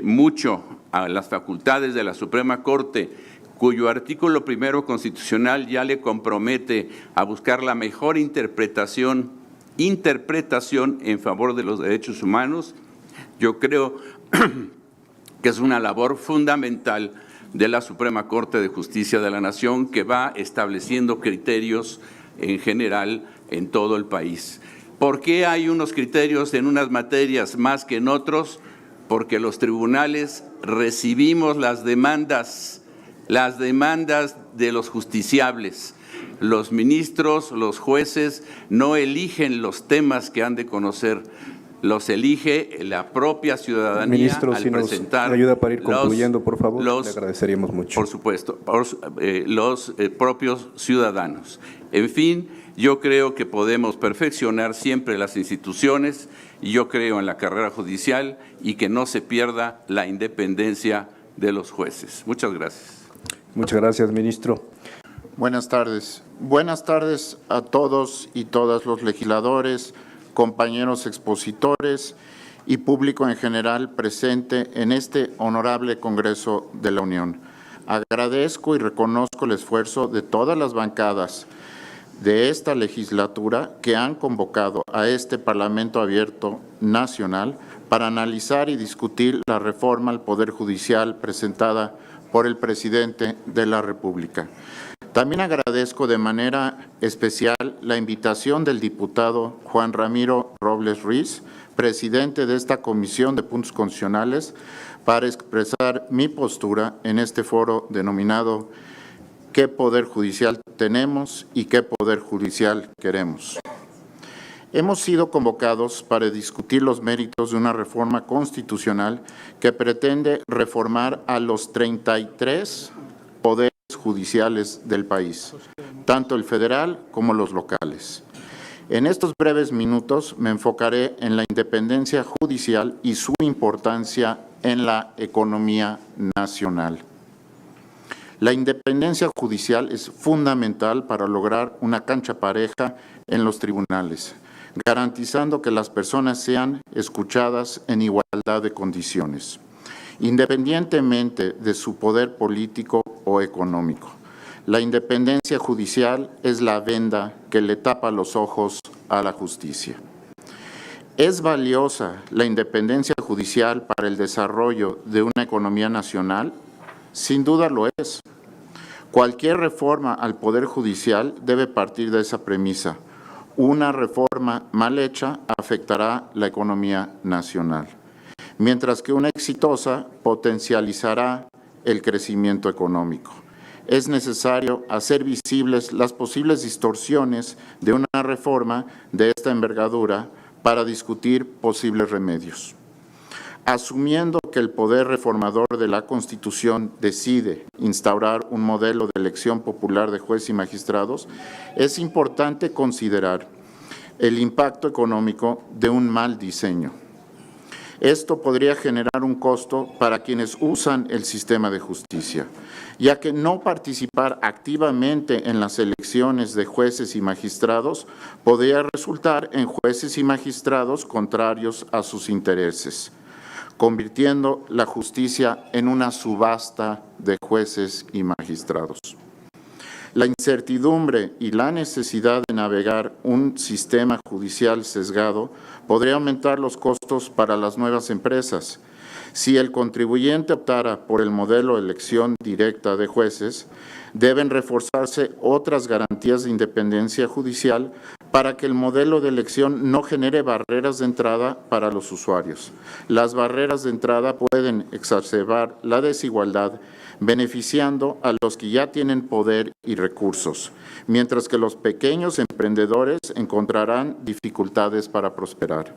Speaker 7: mucho a las facultades de la Suprema Corte, cuyo artículo primero constitucional ya le compromete a buscar la mejor interpretación en favor de los derechos humanos, yo creo que es una labor fundamental de la Suprema Corte de Justicia de la Nación, que va estableciendo criterios en general en todo el país. ¿Por qué hay unos criterios en unas materias más que en otros? porque los tribunales recibimos las demandas de los justiciables. Los ministros, los jueces no eligen los temas que han de conocer, los elige la propia ciudadanía.
Speaker 3: Ministro,
Speaker 7: al
Speaker 3: si nos
Speaker 7: presentar
Speaker 3: ayuda para ir concluyendo, por favor,
Speaker 7: los,
Speaker 3: le agradeceríamos mucho.
Speaker 7: Por supuesto, los propios ciudadanos. En fin, yo creo que podemos perfeccionar siempre las instituciones y yo creo en la carrera judicial y que no se pierda la independencia de los jueces. Muchas gracias.
Speaker 3: Muchas gracias, ministro.
Speaker 1: Buenas tardes. Buenas tardes a todos y todas los legisladores, compañeros expositores y público en general presente en este honorable Congreso de la Unión. Agradezco y reconozco el esfuerzo de todas las bancadas de esta legislatura que han convocado a este Parlamento Abierto Nacional para analizar y discutir la reforma al Poder Judicial presentada por el Presidente de la República. También agradezco de manera especial la invitación del diputado Juan Ramiro Robles Ruiz, presidente de esta Comisión de Puntos Constitucionales, para expresar mi postura en este foro denominado ¿Qué Poder Judicial tenemos y qué Poder Judicial queremos? Hemos sido convocados para discutir los méritos de una reforma constitucional que pretende reformar a los 33 poderes judiciales del país, tanto el federal como los locales. En estos breves minutos me enfocaré en la independencia judicial y su importancia en la economía nacional. La independencia judicial es fundamental para lograr una cancha pareja en los tribunales, garantizando que las personas sean escuchadas en igualdad de condiciones, independientemente de su poder político o económico. La independencia judicial es la venda que le tapa los ojos a la justicia. ¿Es valiosa la independencia judicial para el desarrollo de una economía nacional? Sin duda lo es. Cualquier reforma al Poder Judicial debe partir de esa premisa. Una reforma mal hecha afectará la economía nacional, mientras que una exitosa potencializará el crecimiento económico. Es necesario hacer visibles las posibles distorsiones de una reforma de esta envergadura para discutir posibles remedios. Asumiendo que el poder reformador de la Constitución decide instaurar un modelo de elección popular de jueces y magistrados, es importante considerar el impacto económico de un mal diseño. Esto podría generar un costo para quienes usan el sistema de justicia, ya que no participar activamente en las elecciones de jueces y magistrados podría resultar en jueces y magistrados contrarios a sus intereses, convirtiendo la justicia en una subasta de jueces y magistrados. La incertidumbre y la necesidad de navegar un sistema judicial sesgado podría aumentar los costos para las nuevas empresas. Si el contribuyente optara por el modelo de elección directa de jueces, deben reforzarse otras garantías de independencia judicial para que el modelo de elección no genere barreras de entrada para los usuarios. Las barreras de entrada pueden exacerbar la desigualdad, beneficiando a los que ya tienen poder y recursos, mientras que los pequeños emprendedores encontrarán dificultades para prosperar.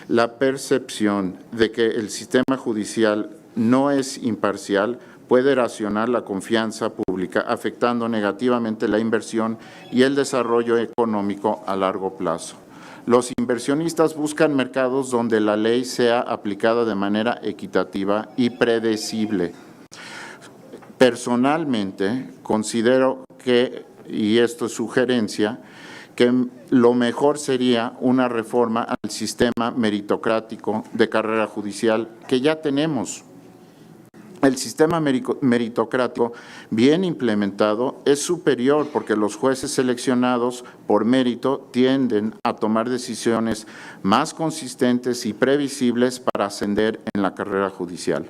Speaker 1: La percepción de que el sistema judicial no es imparcial puede erosionar la confianza pública, afectando negativamente la inversión y el desarrollo económico a largo plazo. Los inversionistas buscan mercados donde la ley sea aplicada de manera equitativa y predecible. Personalmente, considero que, y esto es sugerencia, que lo mejor sería una reforma al sistema meritocrático de carrera judicial que ya tenemos. El sistema meritocrático bien implementado es superior porque los jueces seleccionados por mérito tienden a tomar decisiones más consistentes y previsibles para ascender en la carrera judicial.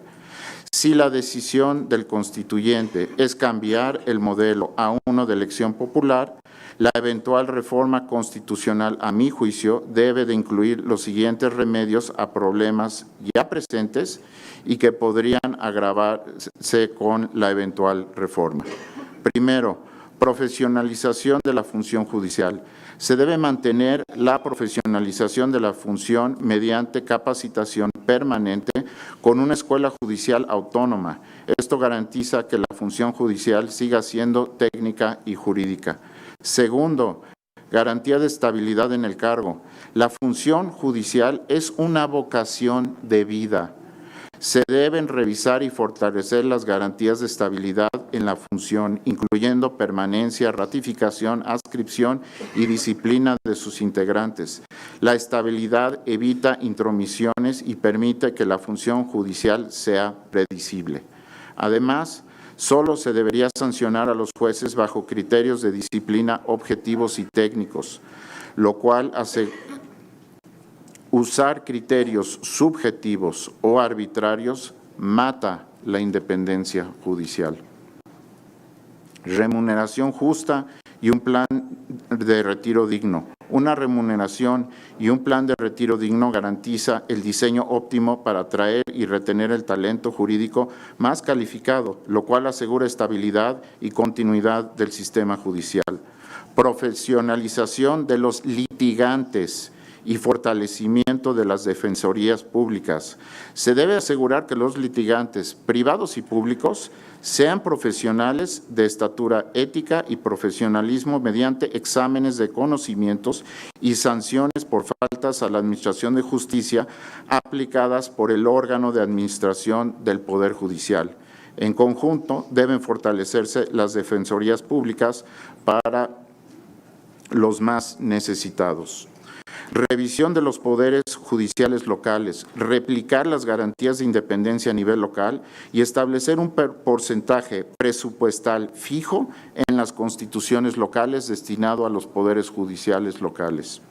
Speaker 1: Si la decisión del constituyente es cambiar el modelo a uno de elección popular, La eventual reforma constitucional, a mi juicio, debe de incluir los siguientes remedios a problemas ya presentes y que podrían agravarse con la eventual reforma. Primero, profesionalización de la función judicial. Se debe mantener la profesionalización de la función mediante capacitación permanente con una escuela judicial autónoma. Esto garantiza que la función judicial siga siendo técnica y jurídica. Segundo, garantía de estabilidad en el cargo. La función judicial es una vocación de vida. Se deben revisar y fortalecer las garantías de estabilidad en la función, incluyendo permanencia, ratificación, adscripción y disciplina de sus integrantes. La estabilidad evita intromisiones y permite que la función judicial sea predecible. Además, solo se debería sancionar a los jueces bajo criterios de disciplina objetivos y técnicos, lo cual hace usar criterios subjetivos o arbitrarios mata la independencia judicial. Remuneración justa y un plan de retiro digno. Una remuneración y un plan de retiro digno garantiza el diseño óptimo para atraer y retener el talento jurídico más calificado, lo cual asegura estabilidad y continuidad del sistema judicial. Profesionalización de los litigantes y fortalecimiento de las defensorías públicas. Se debe asegurar que los litigantes, privados y públicos, sean profesionales de estatura ética y profesionalismo mediante exámenes de conocimientos y sanciones por faltas a la Administración de Justicia aplicadas por el órgano de administración del Poder Judicial. En conjunto, deben fortalecerse las defensorías públicas para los más necesitados. Revisión de los poderes judiciales locales, replicar las garantías de independencia a nivel local y establecer un porcentaje presupuestal fijo en las constituciones locales destinado a los poderes judiciales locales.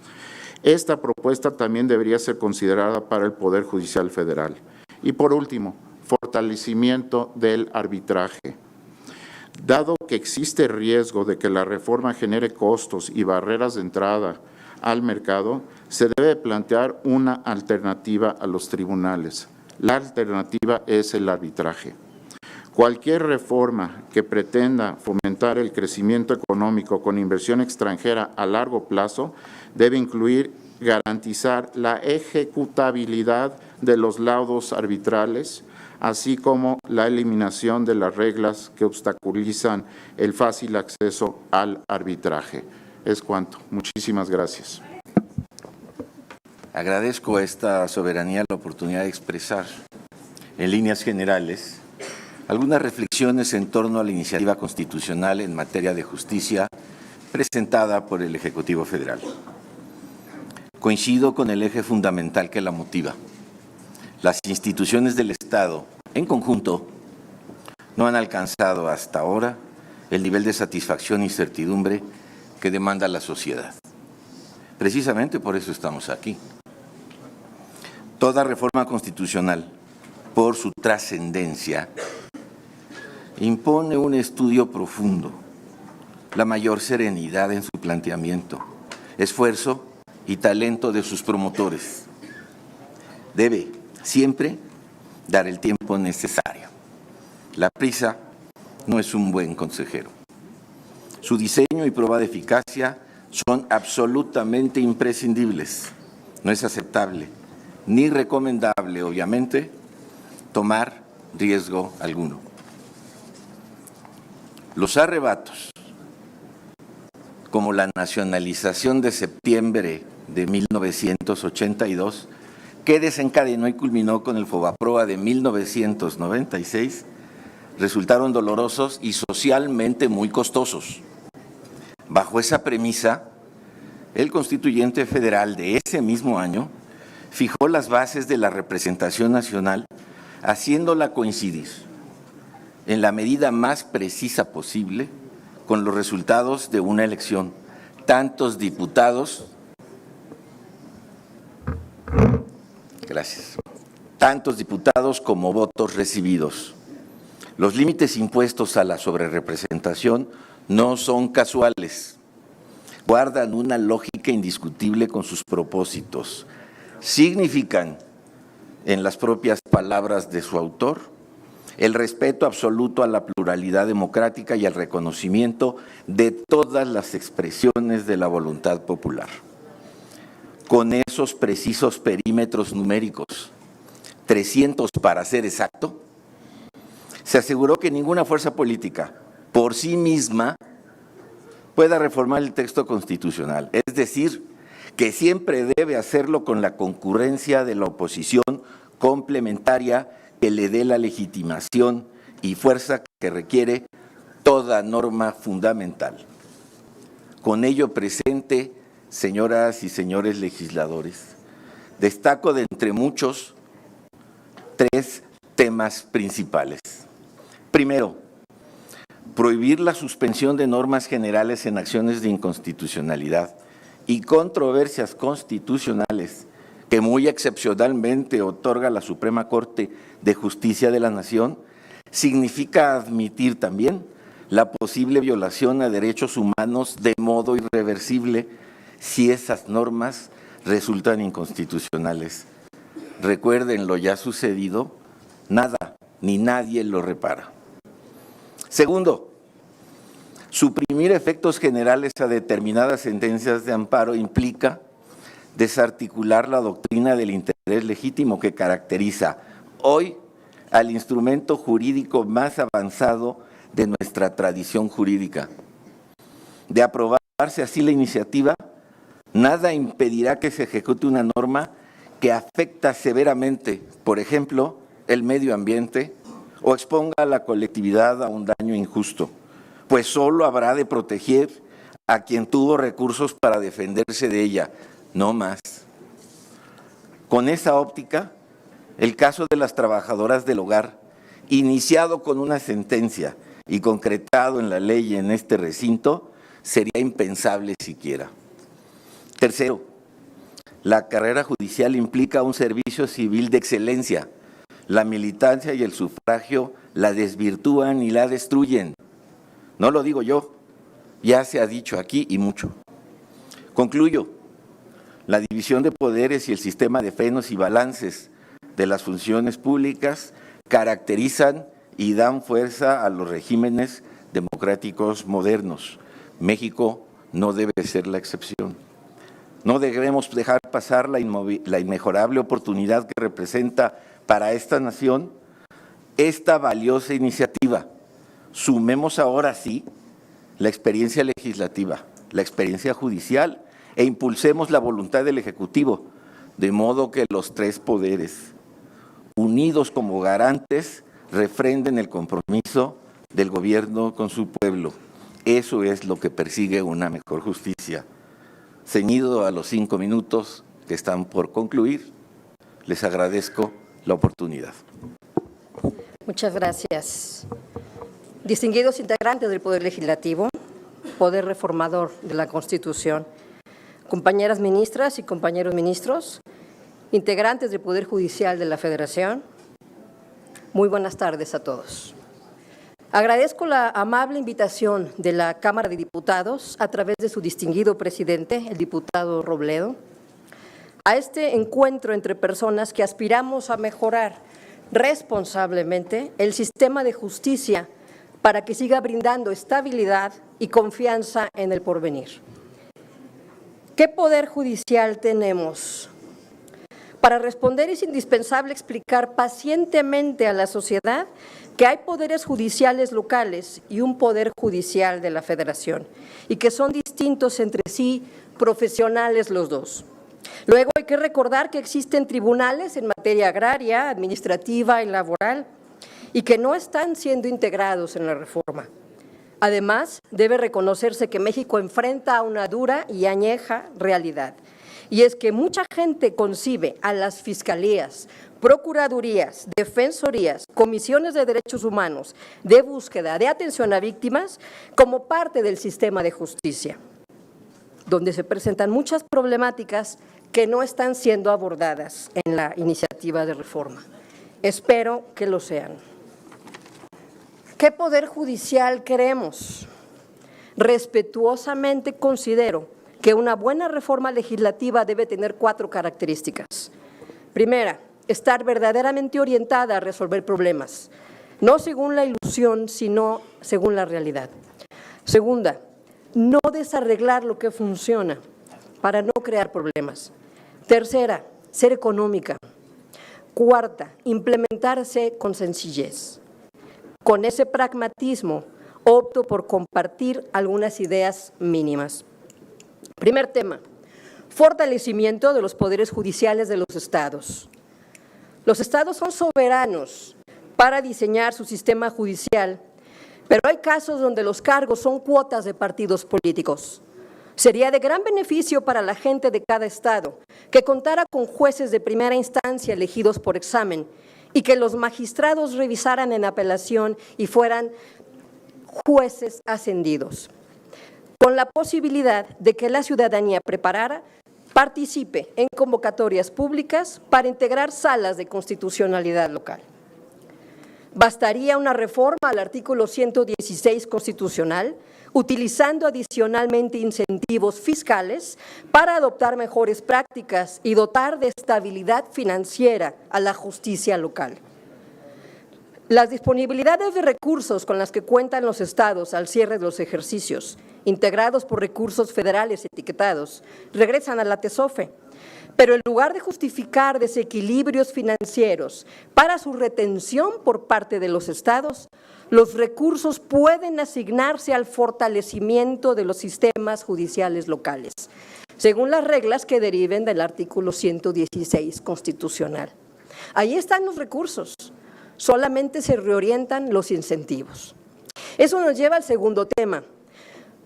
Speaker 1: Esta propuesta también debería ser considerada para el Poder Judicial Federal. Y por último, fortalecimiento del arbitraje. Dado que existe riesgo de que la reforma genere costos y barreras de entrada al mercado, se debe plantear una alternativa a los tribunales. La alternativa es el arbitraje. Cualquier reforma que pretenda fomentar el crecimiento económico con inversión extranjera a largo plazo debe incluir garantizar la ejecutabilidad de los laudos arbitrales, así como la eliminación de las reglas que obstaculizan el fácil acceso al arbitraje. Es cuanto. Muchísimas gracias.
Speaker 8: Agradezco a esta soberanía la oportunidad de expresar, en líneas generales, algunas reflexiones en torno a la iniciativa constitucional en materia de justicia presentada por el Ejecutivo Federal. Coincido con el eje fundamental que la motiva. Las instituciones del Estado, en conjunto, no han alcanzado hasta ahora el nivel de satisfacción y certidumbre que demanda la sociedad. Precisamente por eso estamos aquí. Toda reforma constitucional, por su trascendencia, impone un estudio profundo, la mayor serenidad en su planteamiento, esfuerzo y talento de sus promotores. Debe siempre dar el tiempo necesario. La prisa no es un buen consejero. Su diseño y prueba de eficacia son absolutamente imprescindibles. No es aceptable ni recomendable, obviamente, tomar riesgo alguno. Los arrebatos, como la nacionalización de septiembre de 1982, que desencadenó y culminó con el Fobaproa de 1996, resultaron dolorosos y socialmente muy costosos. Bajo esa premisa, el Constituyente Federal de ese mismo año fijó las bases de la representación nacional, haciéndola coincidir en la medida más precisa posible con los resultados de una elección. Tantos diputados como votos recibidos. Los límites impuestos a la sobrerrepresentación no son casuales. guardan una lógica indiscutible con sus propósitos. Significan, en las propias palabras de su autor, el respeto absoluto a la pluralidad democrática y al reconocimiento de todas las expresiones de la voluntad popular. Con esos precisos perímetros numéricos, 300 para ser exacto, se aseguró que ninguna fuerza política por sí misma pueda reformar el texto constitucional, es decir, que siempre debe hacerlo con la concurrencia de la oposición complementaria que le dé la legitimación y fuerza que requiere toda norma fundamental. Con ello presente, señoras y señores legisladores, destaco de entre muchos 3 temas principales. Primero, prohibir la suspensión de normas generales en acciones de inconstitucionalidad y controversias constitucionales que muy excepcionalmente otorga la Suprema Corte de Justicia de la Nación, significa admitir también la posible violación a derechos humanos de modo irreversible si esas normas resultan inconstitucionales. Recuerden lo ya sucedido, nada ni nadie lo repara. Segundo, suprimir efectos generales a determinadas sentencias de amparo implica desarticular la doctrina del interés legítimo que caracteriza hoy al instrumento jurídico más avanzado de nuestra tradición jurídica. De aprobarse así la iniciativa, nada impedirá que se ejecute una norma que afecta severamente, por ejemplo, el medio ambiente o exponga a la colectividad a un daño injusto, pues solo habrá de proteger a quien tuvo recursos para defenderse de ella, no más. Con esa óptica, el caso de las trabajadoras del hogar, iniciado con una sentencia y concretado en la ley y en este recinto, sería impensable siquiera. Tercero, la carrera judicial implica un servicio civil de excelencia. La militancia y el sufragio la desvirtúan y la destruyen. No lo digo yo, ya se ha dicho aquí y mucho. Concluyo. La división de poderes y el sistema de frenos y balances de las funciones públicas caracterizan y dan fuerza a los regímenes democráticos modernos. México no debe ser la excepción. No debemos dejar pasar la inmejorable oportunidad que representa para esta nación esta valiosa iniciativa. Sumemos ahora sí la experiencia legislativa, la experiencia judicial e impulsemos la voluntad del Ejecutivo, de modo que los 3 poderes, unidos como garantes, refrenden el compromiso del gobierno con su pueblo. Eso es lo que persigue una mejor justicia. Ceñido a los 5 minutos que están por concluir, les agradezco la oportunidad.
Speaker 9: Muchas gracias. Distinguidos integrantes del Poder Legislativo, Poder Reformador de la Constitución, compañeras ministras y compañeros ministros, integrantes del Poder Judicial de la Federación, muy buenas tardes a todos. Agradezco la amable invitación de la Cámara de Diputados a través de su distinguido presidente, el diputado Robledo, a este encuentro entre personas que aspiramos a mejorar responsablemente el sistema de justicia para que siga brindando estabilidad y confianza en el porvenir. ¿Qué poder judicial tenemos? Para responder es indispensable explicar pacientemente a la sociedad que hay poderes judiciales locales y un poder judicial de la Federación y que son distintos entre sí, profesionales los dos. Luego hay que recordar que existen tribunales en materia agraria, administrativa y laboral y que no están siendo integrados en la reforma. Además, debe reconocerse que México enfrenta a una dura y añeja realidad, y es que mucha gente concibe a las fiscalías, procuradurías, defensorías, comisiones de derechos humanos, de búsqueda, de atención a víctimas, como parte del sistema de justicia, donde se presentan muchas problemáticas que no están siendo abordadas en la iniciativa de reforma. Espero que lo sean. ¿Qué poder judicial queremos? Respetuosamente considero que una buena reforma legislativa debe tener 4 características. Primera, estar verdaderamente orientada a resolver problemas, no según la ilusión, sino según la realidad. Segunda, no desarreglar lo que funciona para no crear problemas. Tercera, ser económica. Cuarta, implementarse con sencillez. Con ese pragmatismo, opto por compartir algunas ideas mínimas. Primer tema, fortalecimiento de los poderes judiciales de los estados. Los estados son soberanos para diseñar su sistema judicial, pero hay casos donde los cargos son cuotas de partidos políticos. Sería de gran beneficio para la gente de cada estado que contara con jueces de primera instancia elegidos por examen y que los magistrados revisaran en apelación y fueran jueces ascendidos, con la posibilidad de que la ciudadanía participe en convocatorias públicas para integrar salas de constitucionalidad local. Bastaría una reforma al artículo 116 constitucional, utilizando adicionalmente incentivos fiscales para adoptar mejores prácticas y dotar de estabilidad financiera a la justicia local. Las disponibilidades de recursos con las que cuentan los estados al cierre de los ejercicios, integrados por recursos federales etiquetados, regresan a la TESOFE, pero en lugar de justificar desequilibrios financieros para su retención por parte de los estados, los recursos pueden asignarse al fortalecimiento de los sistemas judiciales locales, según las reglas que deriven del artículo 116 constitucional. Ahí están los recursos, solamente se reorientan los incentivos. Eso nos lleva al segundo tema,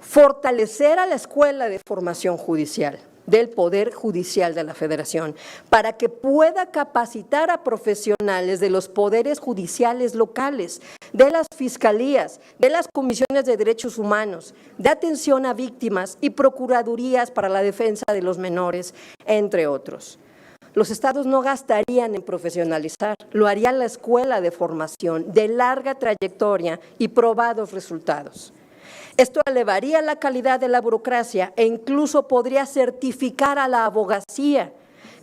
Speaker 9: fortalecer a la Escuela de Formación Judicial del Poder Judicial de la Federación para que pueda capacitar a profesionales de los poderes judiciales locales, de las fiscalías, de las comisiones de derechos humanos, de atención a víctimas y procuradurías para la defensa de los menores, entre otros. Los estados no gastarían en profesionalizar, lo haría la Escuela de Formación de larga trayectoria y probados resultados. Esto elevaría la calidad de la burocracia e incluso podría certificar a la abogacía,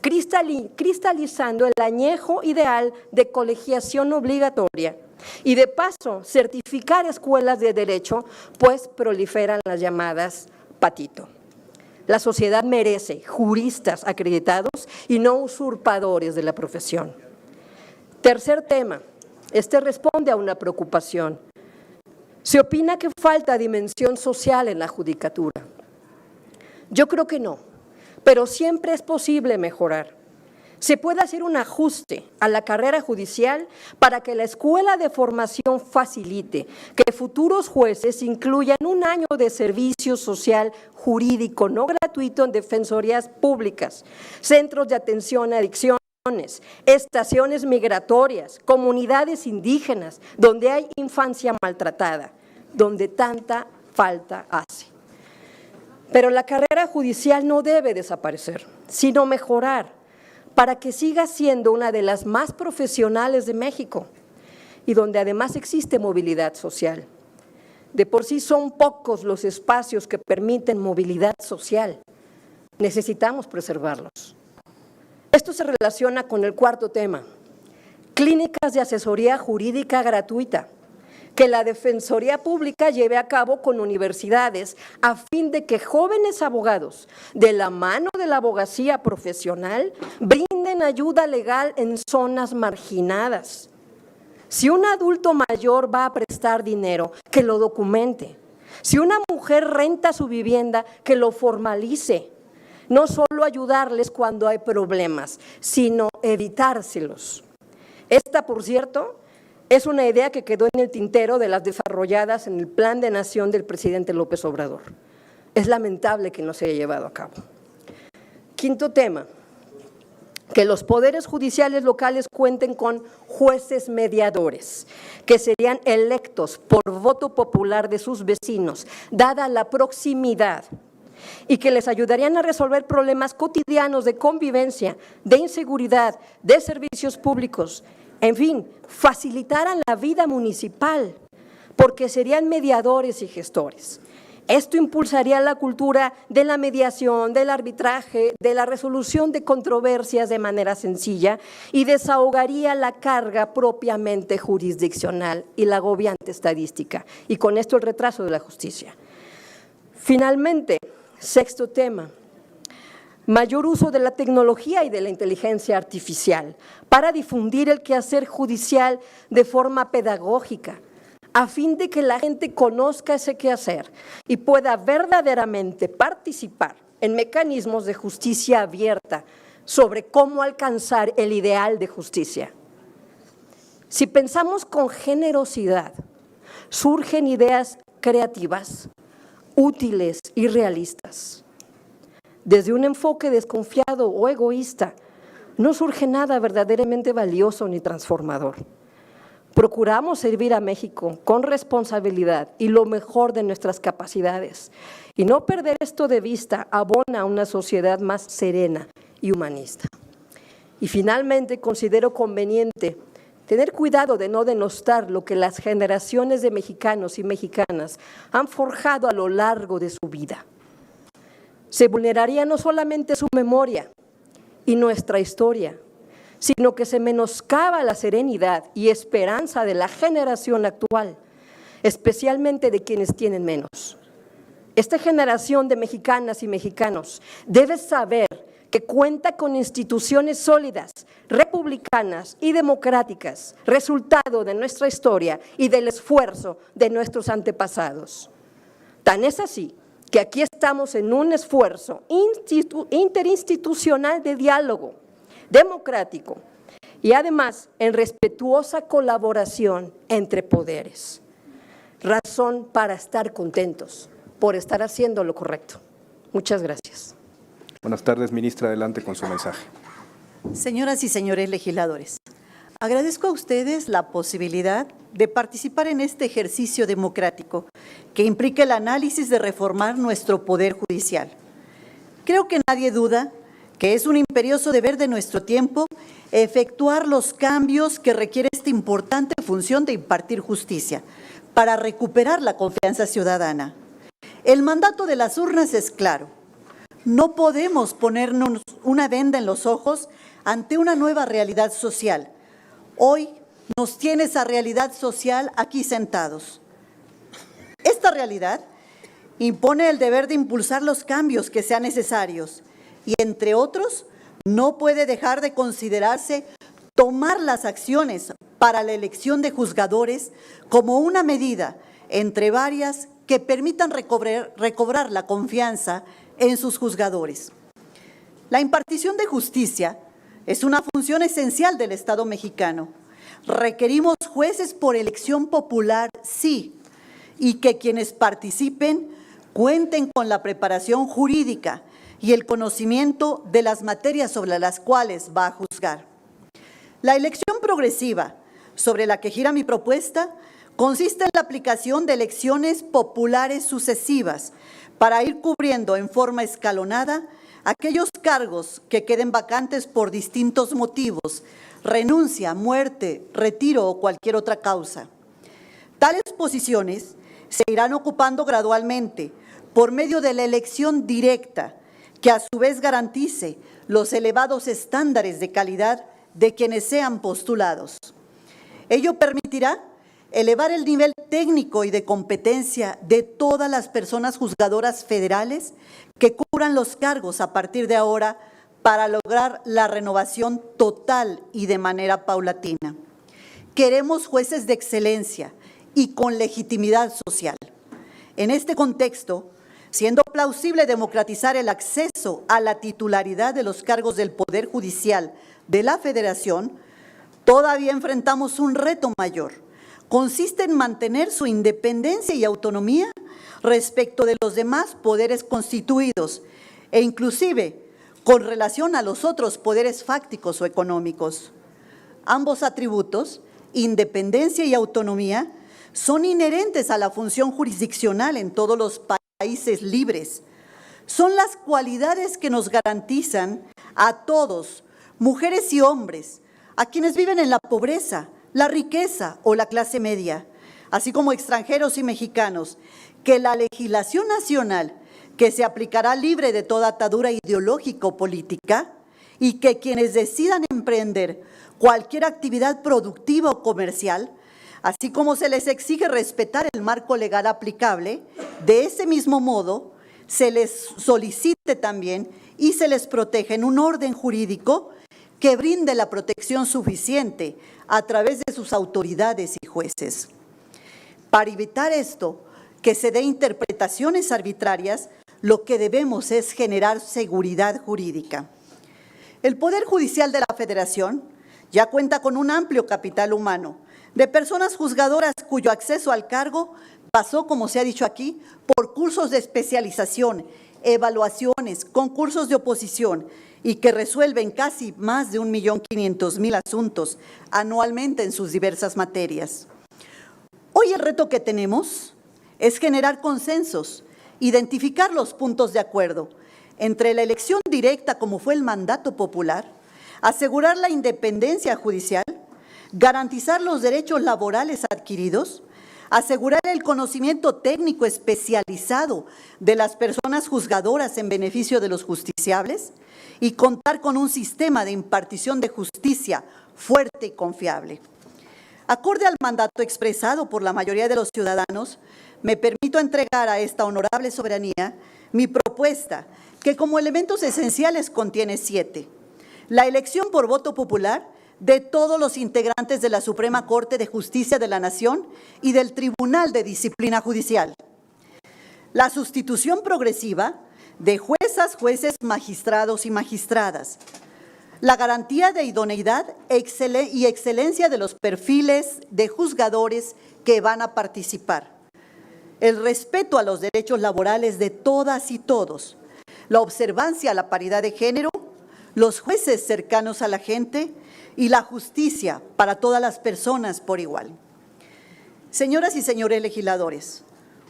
Speaker 9: cristalizando el añejo ideal de colegiación obligatoria y de paso certificar escuelas de derecho, pues proliferan las llamadas patito. La sociedad merece juristas acreditados y no usurpadores de la profesión. Tercer tema, este responde a una preocupación. Se opina que falta dimensión social en la judicatura. Yo creo que no, pero siempre es posible mejorar. Se puede hacer un ajuste a la carrera judicial para que la Escuela de Formación facilite que futuros jueces incluyan un año de servicio social jurídico no gratuito en defensorías públicas, centros de atención a adicciones, estaciones migratorias, comunidades indígenas, donde hay infancia maltratada, donde tanta falta hace. Pero la carrera judicial no debe desaparecer, sino mejorar para que siga siendo una de las más profesionales de México y donde además existe movilidad social. De por sí son pocos los espacios que permiten movilidad social. Necesitamos preservarlos. Esto se relaciona con el cuarto tema, clínicas de asesoría jurídica gratuita, que la Defensoría Pública lleve a cabo con universidades a fin de que jóvenes abogados, de la mano de la abogacía profesional, brinden ayuda legal en zonas marginadas. Si un adulto mayor va a prestar dinero, que lo documente. Si una mujer renta su vivienda, que lo formalice. No solo ayudarles cuando hay problemas, sino evitárselos. Esta, por cierto, es una idea que quedó en el tintero de las desarrolladas en el Plan de Nación del presidente López Obrador. Es lamentable que no se haya llevado a cabo. Quinto tema, que los poderes judiciales locales cuenten con jueces mediadores, que serían electos por voto popular de sus vecinos, dada la proximidad, y que les ayudarían a resolver problemas cotidianos de convivencia, de inseguridad, de servicios públicos. En fin, facilitaran la vida municipal, porque serían mediadores y gestores. Esto impulsaría la cultura de la mediación, del arbitraje, de la resolución de controversias de manera sencilla y desahogaría la carga propiamente jurisdiccional y la agobiante estadística, y con esto el retraso de la justicia. Finalmente, sexto tema, mayor uso de la tecnología y de la inteligencia artificial para difundir el quehacer judicial de forma pedagógica, a fin de que la gente conozca ese quehacer y pueda verdaderamente participar en mecanismos de justicia abierta sobre cómo alcanzar el ideal de justicia. Si pensamos con generosidad, surgen ideas creativas, útiles y realistas. Desde un enfoque desconfiado o egoísta, no surge nada verdaderamente valioso ni transformador. Procuramos servir a México con responsabilidad y lo mejor de nuestras capacidades. Y no perder esto de vista abona a una sociedad más serena y humanista. Y finalmente considero conveniente tener cuidado de no denostar lo que las generaciones de mexicanos y mexicanas han forjado a lo largo de su vida. Se vulneraría no solamente su memoria y nuestra historia, sino que se menoscaba la serenidad y esperanza de la generación actual, especialmente de quienes tienen menos. Esta generación de mexicanas y mexicanos debe saber que cuenta con instituciones sólidas, republicanas y democráticas, resultado de nuestra historia y del esfuerzo de nuestros antepasados. Tan es así que aquí estamos en un esfuerzo interinstitucional de diálogo democrático y además en respetuosa colaboración entre poderes. Razón para estar contentos por estar haciendo lo correcto. Muchas gracias.
Speaker 3: Buenas tardes, ministra. Adelante con su mensaje.
Speaker 10: Señoras y señores legisladores, agradezco a ustedes la posibilidad de participar en este ejercicio democrático que implica el análisis de reformar nuestro poder judicial. Creo que nadie duda que es un imperioso deber de nuestro tiempo efectuar los cambios que requiere esta importante función de impartir justicia para recuperar la confianza ciudadana. El mandato de las urnas es claro. No podemos ponernos una venda en los ojos ante una nueva realidad social. Hoy nos tiene esa realidad social aquí sentados. Esta realidad impone el deber de impulsar los cambios que sean necesarios y, entre otros, no puede dejar de considerarse tomar las acciones para la elección de juzgadores como una medida entre varias que permitan recobrar la confianza en sus juzgadores. La impartición de justicia es una función esencial del Estado mexicano. Requerimos jueces por elección popular, sí, y que quienes participen cuenten con la preparación jurídica y el conocimiento de las materias sobre las cuales va a juzgar. La elección progresiva, sobre la que gira mi propuesta, consiste en la aplicación de elecciones populares sucesivas para ir cubriendo en forma escalonada aquellos cargos que queden vacantes por distintos motivos, renuncia, muerte, retiro o cualquier otra causa. Tales posiciones se irán ocupando gradualmente por medio de la elección directa, que a su vez garantice los elevados estándares de calidad de quienes sean postulados. Ello permitirá elevar el nivel técnico y de competencia de todas las personas juzgadoras federales que cubran los cargos a partir de ahora para lograr la renovación total y de manera paulatina. Queremos jueces de excelencia y con legitimidad social. En este contexto, siendo plausible democratizar el acceso a la titularidad de los cargos del Poder Judicial de la Federación, todavía enfrentamos un reto mayor. Consiste en mantener su independencia y autonomía respecto de los demás poderes constituidos e inclusive con relación a los otros poderes fácticos o económicos. Ambos atributos, independencia y autonomía, son inherentes a la función jurisdiccional en todos los países libres. Son las cualidades que nos garantizan a todos, mujeres y hombres, a quienes viven en la pobreza, la riqueza o la clase media, así como extranjeros y mexicanos, que la legislación nacional, que se aplicará libre de toda atadura ideológica o política, y que quienes decidan emprender cualquier actividad productiva o comercial, así como se les exige respetar el marco legal aplicable, de ese mismo modo se les solicite también y se les proteja en un orden jurídico que brinde la protección suficiente a través de sus autoridades y jueces. Para evitar esto, que se dé interpretaciones arbitrarias, lo que debemos es generar seguridad jurídica. El Poder Judicial de la Federación ya cuenta con un amplio capital humano de personas juzgadoras cuyo acceso al cargo pasó, como se ha dicho aquí, por cursos de especialización, evaluaciones, concursos de oposición y que resuelven casi más de 1.500.000 asuntos anualmente en sus diversas materias. Hoy el reto que tenemos es generar consensos, identificar los puntos de acuerdo entre la elección directa, como fue el mandato popular, asegurar la independencia judicial, garantizar los derechos laborales adquiridos, asegurar el conocimiento técnico especializado de las personas juzgadoras en beneficio de los justiciables y contar con un sistema de impartición de justicia fuerte y confiable. Acorde al mandato expresado por la mayoría de los ciudadanos, me permito entregar a esta honorable soberanía mi propuesta, que como elementos esenciales contiene 7. La elección por voto popular de todos los integrantes de la Suprema Corte de Justicia de la Nación y del Tribunal de Disciplina Judicial. La sustitución progresiva de juezas, jueces, magistrados y magistradas. La garantía de idoneidad y excelencia de los perfiles de juzgadores que van a participar. El respeto a los derechos laborales de todas y todos. La observancia a la paridad de género, los jueces cercanos a la gente y la justicia para todas las personas por igual. Señoras y señores legisladores,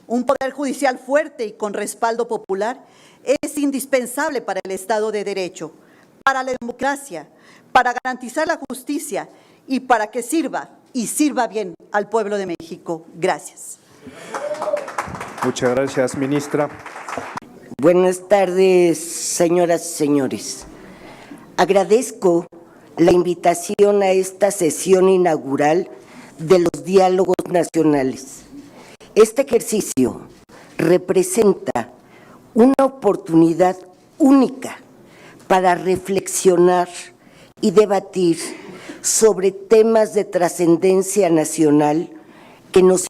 Speaker 10: un poder judicial fuerte y con respaldo popular es indispensable para el Estado de Derecho, para la democracia, para garantizar la justicia y para que sirva y sirva bien al pueblo de México. Gracias.
Speaker 3: Muchas gracias, ministra.
Speaker 11: Buenas tardes, señoras y señores. Agradezco la invitación a esta sesión inaugural de los diálogos nacionales. Este ejercicio representa una oportunidad única para reflexionar y debatir sobre temas de trascendencia nacional que nos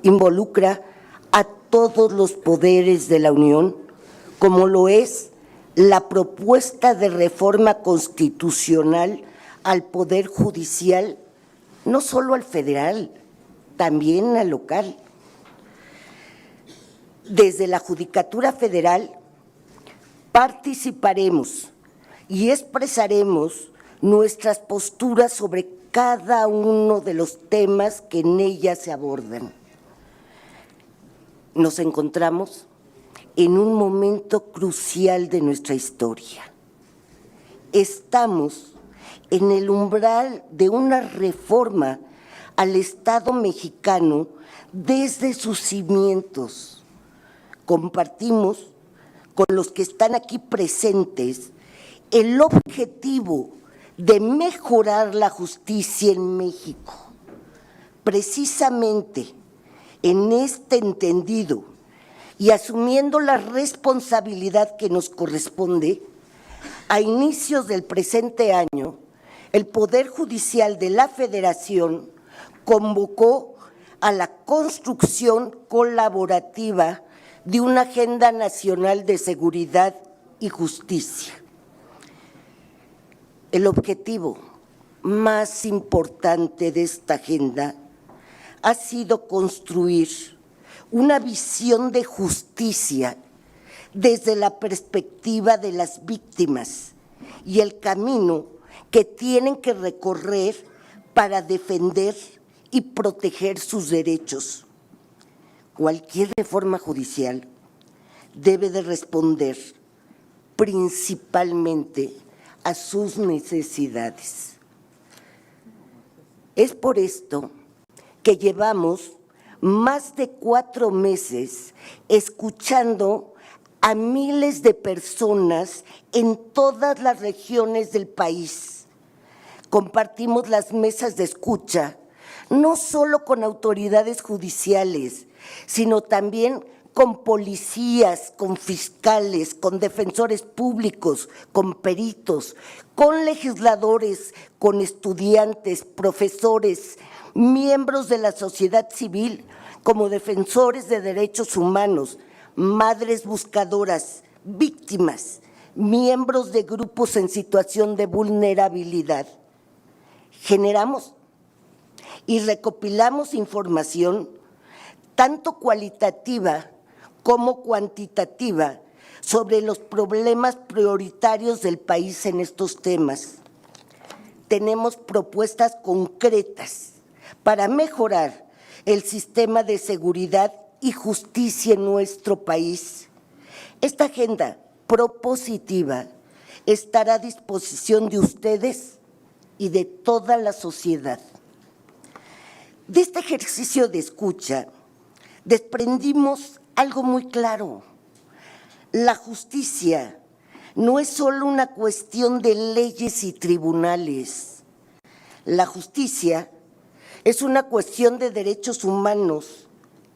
Speaker 11: involucra a todos los poderes de la Unión, como lo es la propuesta de reforma constitucional al Poder Judicial, no solo al federal, también al local. Desde la Judicatura Federal participaremos y expresaremos nuestras posturas sobre cada uno de los temas que en ella se abordan. Nos encontramos en un momento crucial de nuestra historia. Estamos en el umbral de una reforma al Estado mexicano desde sus cimientos. Compartimos con los que están aquí presentes el objetivo de mejorar la justicia en México. Precisamente en este entendido y asumiendo la responsabilidad que nos corresponde, a inicios del presente año, el Poder Judicial de la Federación convocó a la construcción colaborativa de una agenda nacional de seguridad y justicia. El objetivo más importante de esta agenda ha sido construir una visión de justicia desde la perspectiva de las víctimas y el camino que tienen que recorrer para defender y proteger sus derechos. Cualquier reforma judicial debe de responder principalmente a sus necesidades. Es por esto que llevamos más de 4 meses escuchando a miles de personas en todas las regiones del país. Compartimos las mesas de escucha, no solo con autoridades judiciales, sino también con policías, con fiscales, con defensores públicos, con peritos, con legisladores, con estudiantes, profesores, miembros de la sociedad civil, como defensores de derechos humanos, madres buscadoras, víctimas, miembros de grupos en situación de vulnerabilidad. Generamos y recopilamos información tanto cualitativa como cuantitativa sobre los problemas prioritarios del país en estos temas. Tenemos propuestas concretas para mejorar el sistema de seguridad y justicia en nuestro país. Esta agenda propositiva estará a disposición de ustedes y de toda la sociedad. De este ejercicio de escucha desprendimos algo muy claro. La justicia no es solo una cuestión de leyes y tribunales. La justicia es una cuestión de derechos humanos,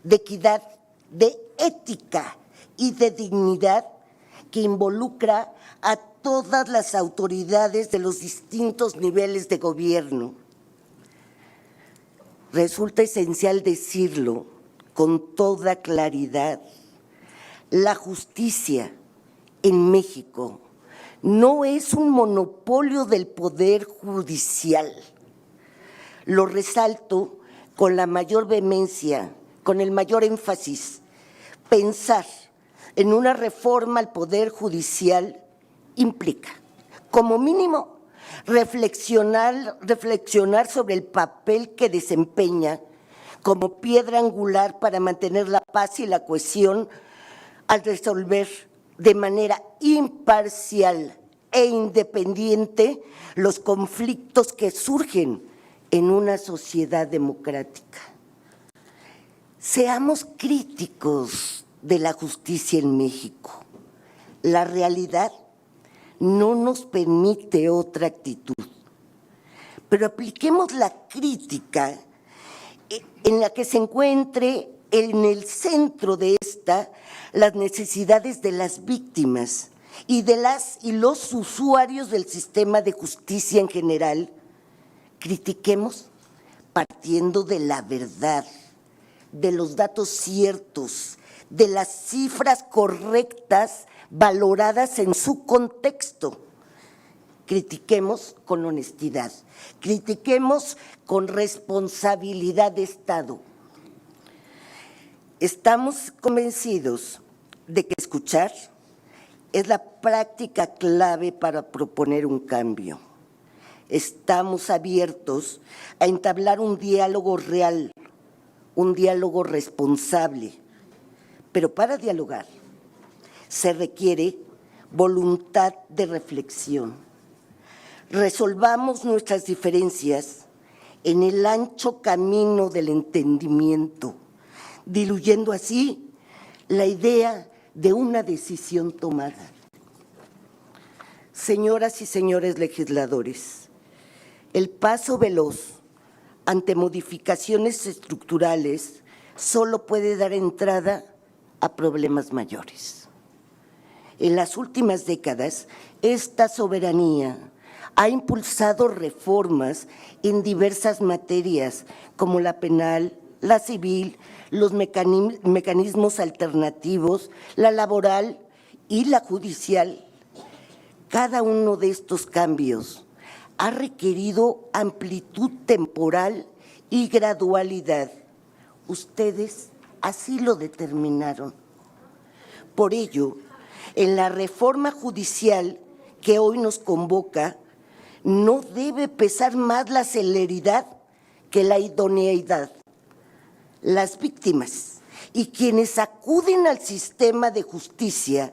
Speaker 11: de equidad, de ética y de dignidad que involucra a todas las autoridades de los distintos niveles de gobierno. Resulta esencial decirlo con toda claridad. La justicia en México no es un monopolio del Poder Judicial. Lo resalto con la mayor vehemencia, con el mayor énfasis. Pensar en una reforma al Poder Judicial implica, como mínimo, reflexionar sobre el papel que desempeña como piedra angular para mantener la paz y la cohesión al resolver de manera imparcial e independiente los conflictos que surgen en una sociedad democrática. Seamos críticos de la justicia en México. La realidad no nos permite otra actitud, pero apliquemos la crítica en la que se encuentre en el centro de esta las necesidades de las víctimas y de las y los usuarios del sistema de justicia en general. Critiquemos partiendo de la verdad, de los datos ciertos, de las cifras correctas valoradas en su contexto. Critiquemos con honestidad, critiquemos con responsabilidad de Estado. Estamos convencidos de que escuchar es la práctica clave para proponer un cambio. Estamos abiertos a entablar un diálogo real, un diálogo responsable, pero para dialogar se requiere voluntad de reflexión. Resolvamos nuestras diferencias en el ancho camino del entendimiento, diluyendo así la idea de una decisión tomada. Señoras y señores legisladores, el paso veloz ante modificaciones estructurales solo puede dar entrada a problemas mayores. En las últimas décadas, esta soberanía ha impulsado reformas en diversas materias, como la penal, la civil, los mecanismos alternativos, la laboral y la judicial. Cada uno de estos cambios ha requerido amplitud temporal y gradualidad. Ustedes así lo determinaron. Por ello, en la reforma judicial que hoy nos convoca, no debe pesar más la celeridad que la idoneidad. Las víctimas y quienes acuden al sistema de justicia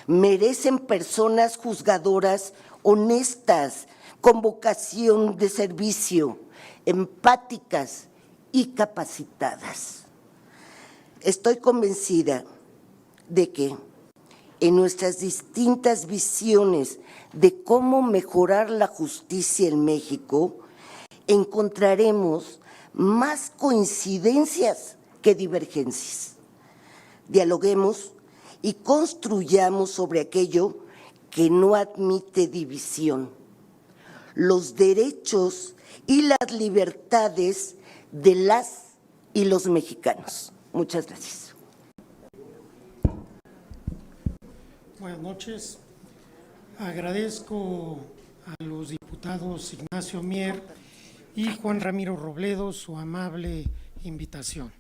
Speaker 11: merecen personas juzgadoras honestas, con vocación de servicio, empáticas y capacitadas. Estoy convencida de que en nuestras distintas visiones de cómo mejorar la justicia en México, encontraremos más coincidencias que divergencias. Dialoguemos y construyamos sobre aquello que no admite división, los derechos y las libertades de las y los mexicanos. Muchas gracias.
Speaker 12: Buenas noches. Agradezco a los diputados Ignacio Mier y Juan Ramiro Robledo su amable invitación.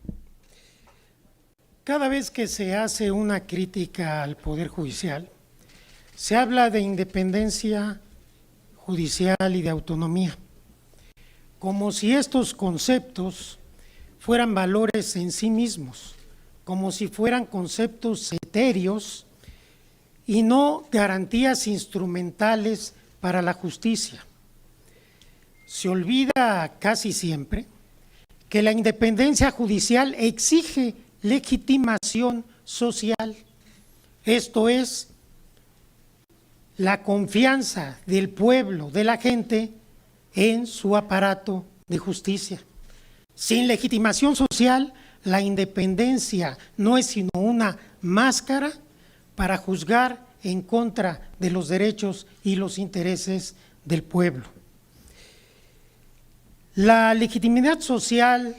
Speaker 12: Cada vez que se hace una crítica al Poder Judicial, se habla de independencia judicial y de autonomía, como si estos conceptos fueran valores en sí mismos, como si fueran conceptos etéreos y no garantías instrumentales para la justicia. Se olvida casi siempre que la independencia judicial exige legitimación social, esto es, la confianza del pueblo, de la gente, en su aparato de justicia. Sin legitimación social, la independencia no es sino una máscara para juzgar en contra de los derechos y los intereses del pueblo. La legitimidad social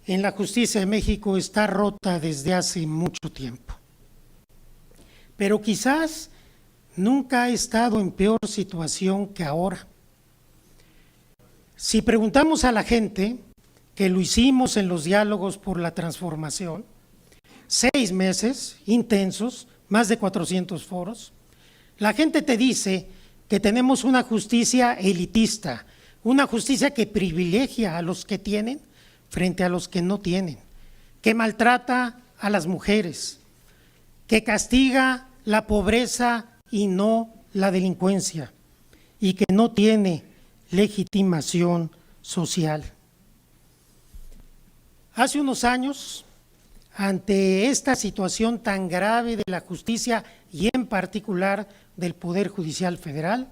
Speaker 12: en la justicia de México está rota desde hace mucho tiempo, pero quizás nunca ha estado en peor situación que ahora. Si preguntamos a la gente, que lo hicimos en los diálogos por la transformación, 6 meses intensos, más de 400 foros, la gente te dice que tenemos una justicia elitista, una justicia que privilegia a los que tienen frente a los que no tienen, que maltrata a las mujeres, que castiga la pobreza y no la delincuencia, y que no tiene legitimación social. Hace unos años, ante esta situación tan grave de la justicia y en particular del Poder Judicial Federal,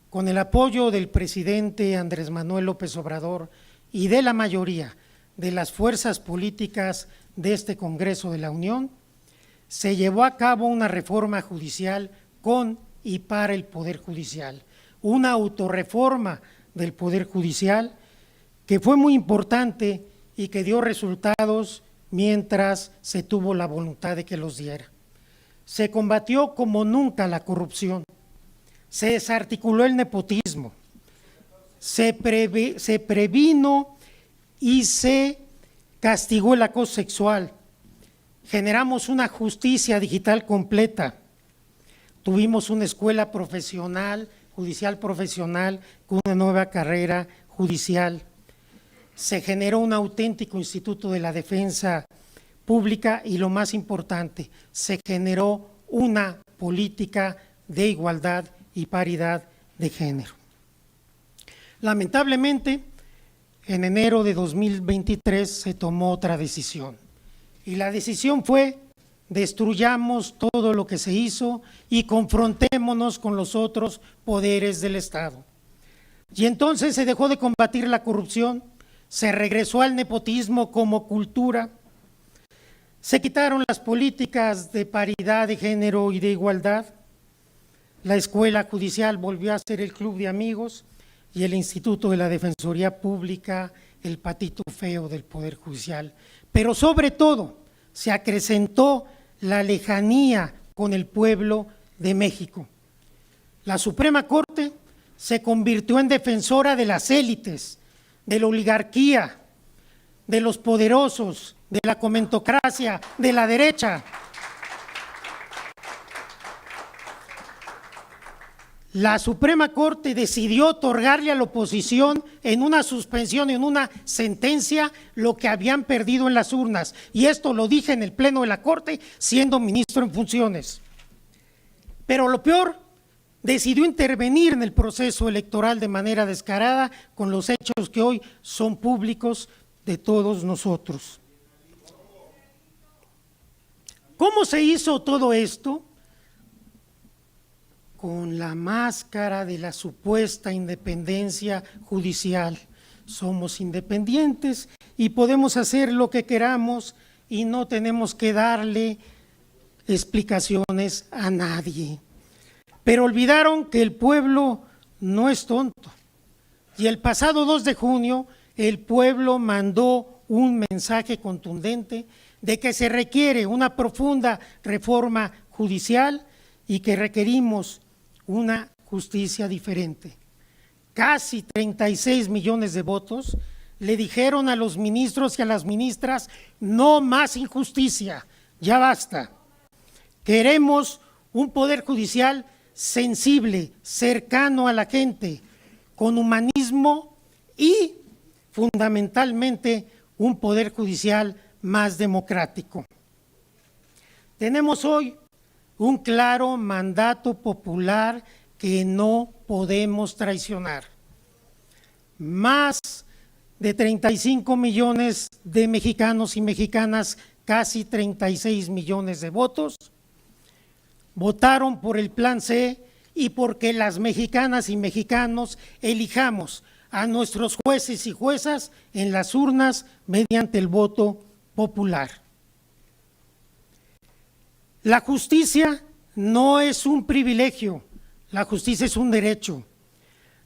Speaker 12: con el apoyo del presidente Andrés Manuel López Obrador y de la mayoría de las fuerzas políticas de este Congreso de la Unión, se llevó a cabo una reforma judicial con y para el Poder Judicial, una autorreforma del Poder Judicial que fue muy importante y que dio resultados mientras se tuvo la voluntad de que los diera. Se combatió como nunca la corrupción, se desarticuló el nepotismo, se previno y se castigó el acoso sexual, generamos una justicia digital completa, tuvimos una escuela profesional, judicial profesional, con una nueva carrera judicial. Se generó un auténtico instituto de la defensa pública y lo más importante, se generó una política de igualdad y paridad de género. Lamentablemente, en enero de 2023 se tomó otra decisión y la decisión fue: destruyamos todo lo que se hizo y confrontémonos con los otros poderes del Estado. Y entonces se dejó de combatir la corrupción, se regresó al nepotismo como cultura, se quitaron las políticas de paridad de género y de igualdad, la escuela judicial volvió a ser el club de amigos y el Instituto de la Defensoría Pública, el patito feo del Poder Judicial. Pero sobre todo se acrecentó la lejanía con el pueblo de México. La Suprema Corte se convirtió en defensora de las élites, de la oligarquía, de los poderosos, de la comentocracia, de la derecha. La Suprema Corte decidió otorgarle a la oposición en una suspensión, en una sentencia, lo que habían perdido en las urnas. Y esto lo dije en el Pleno de la Corte, siendo ministro en funciones. Pero lo peor, decidió intervenir en el proceso electoral de manera descarada con los hechos que hoy son públicos de todos nosotros. ¿Cómo se hizo todo esto? Con la máscara de la supuesta independencia judicial. Somos independientes y podemos hacer lo que queramos y no tenemos que darle explicaciones a nadie. Pero olvidaron que el pueblo no es tonto. Y el pasado 2 de junio, el pueblo mandó un mensaje contundente de que se requiere una profunda reforma judicial y que requerimos una justicia diferente. Casi 36 millones de votos le dijeron a los ministros y a las ministras: no más injusticia, ya basta. Queremos un poder judicial sensible, cercano a la gente, con humanismo y fundamentalmente un poder judicial más democrático. Tenemos hoy un claro mandato popular que no podemos traicionar. Más de 35 millones de mexicanos y mexicanas, casi 36 millones de votos, votaron por el Plan C y porque las mexicanas y mexicanos elijamos a nuestros jueces y juezas en las urnas mediante el voto popular. La justicia no es un privilegio, la justicia es un derecho.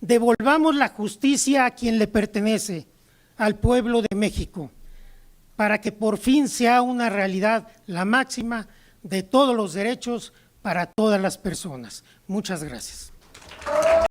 Speaker 12: Devolvamos la justicia a quien le pertenece, al pueblo de México, para que por fin sea una realidad la máxima de todos los derechos para todas las personas. Muchas gracias.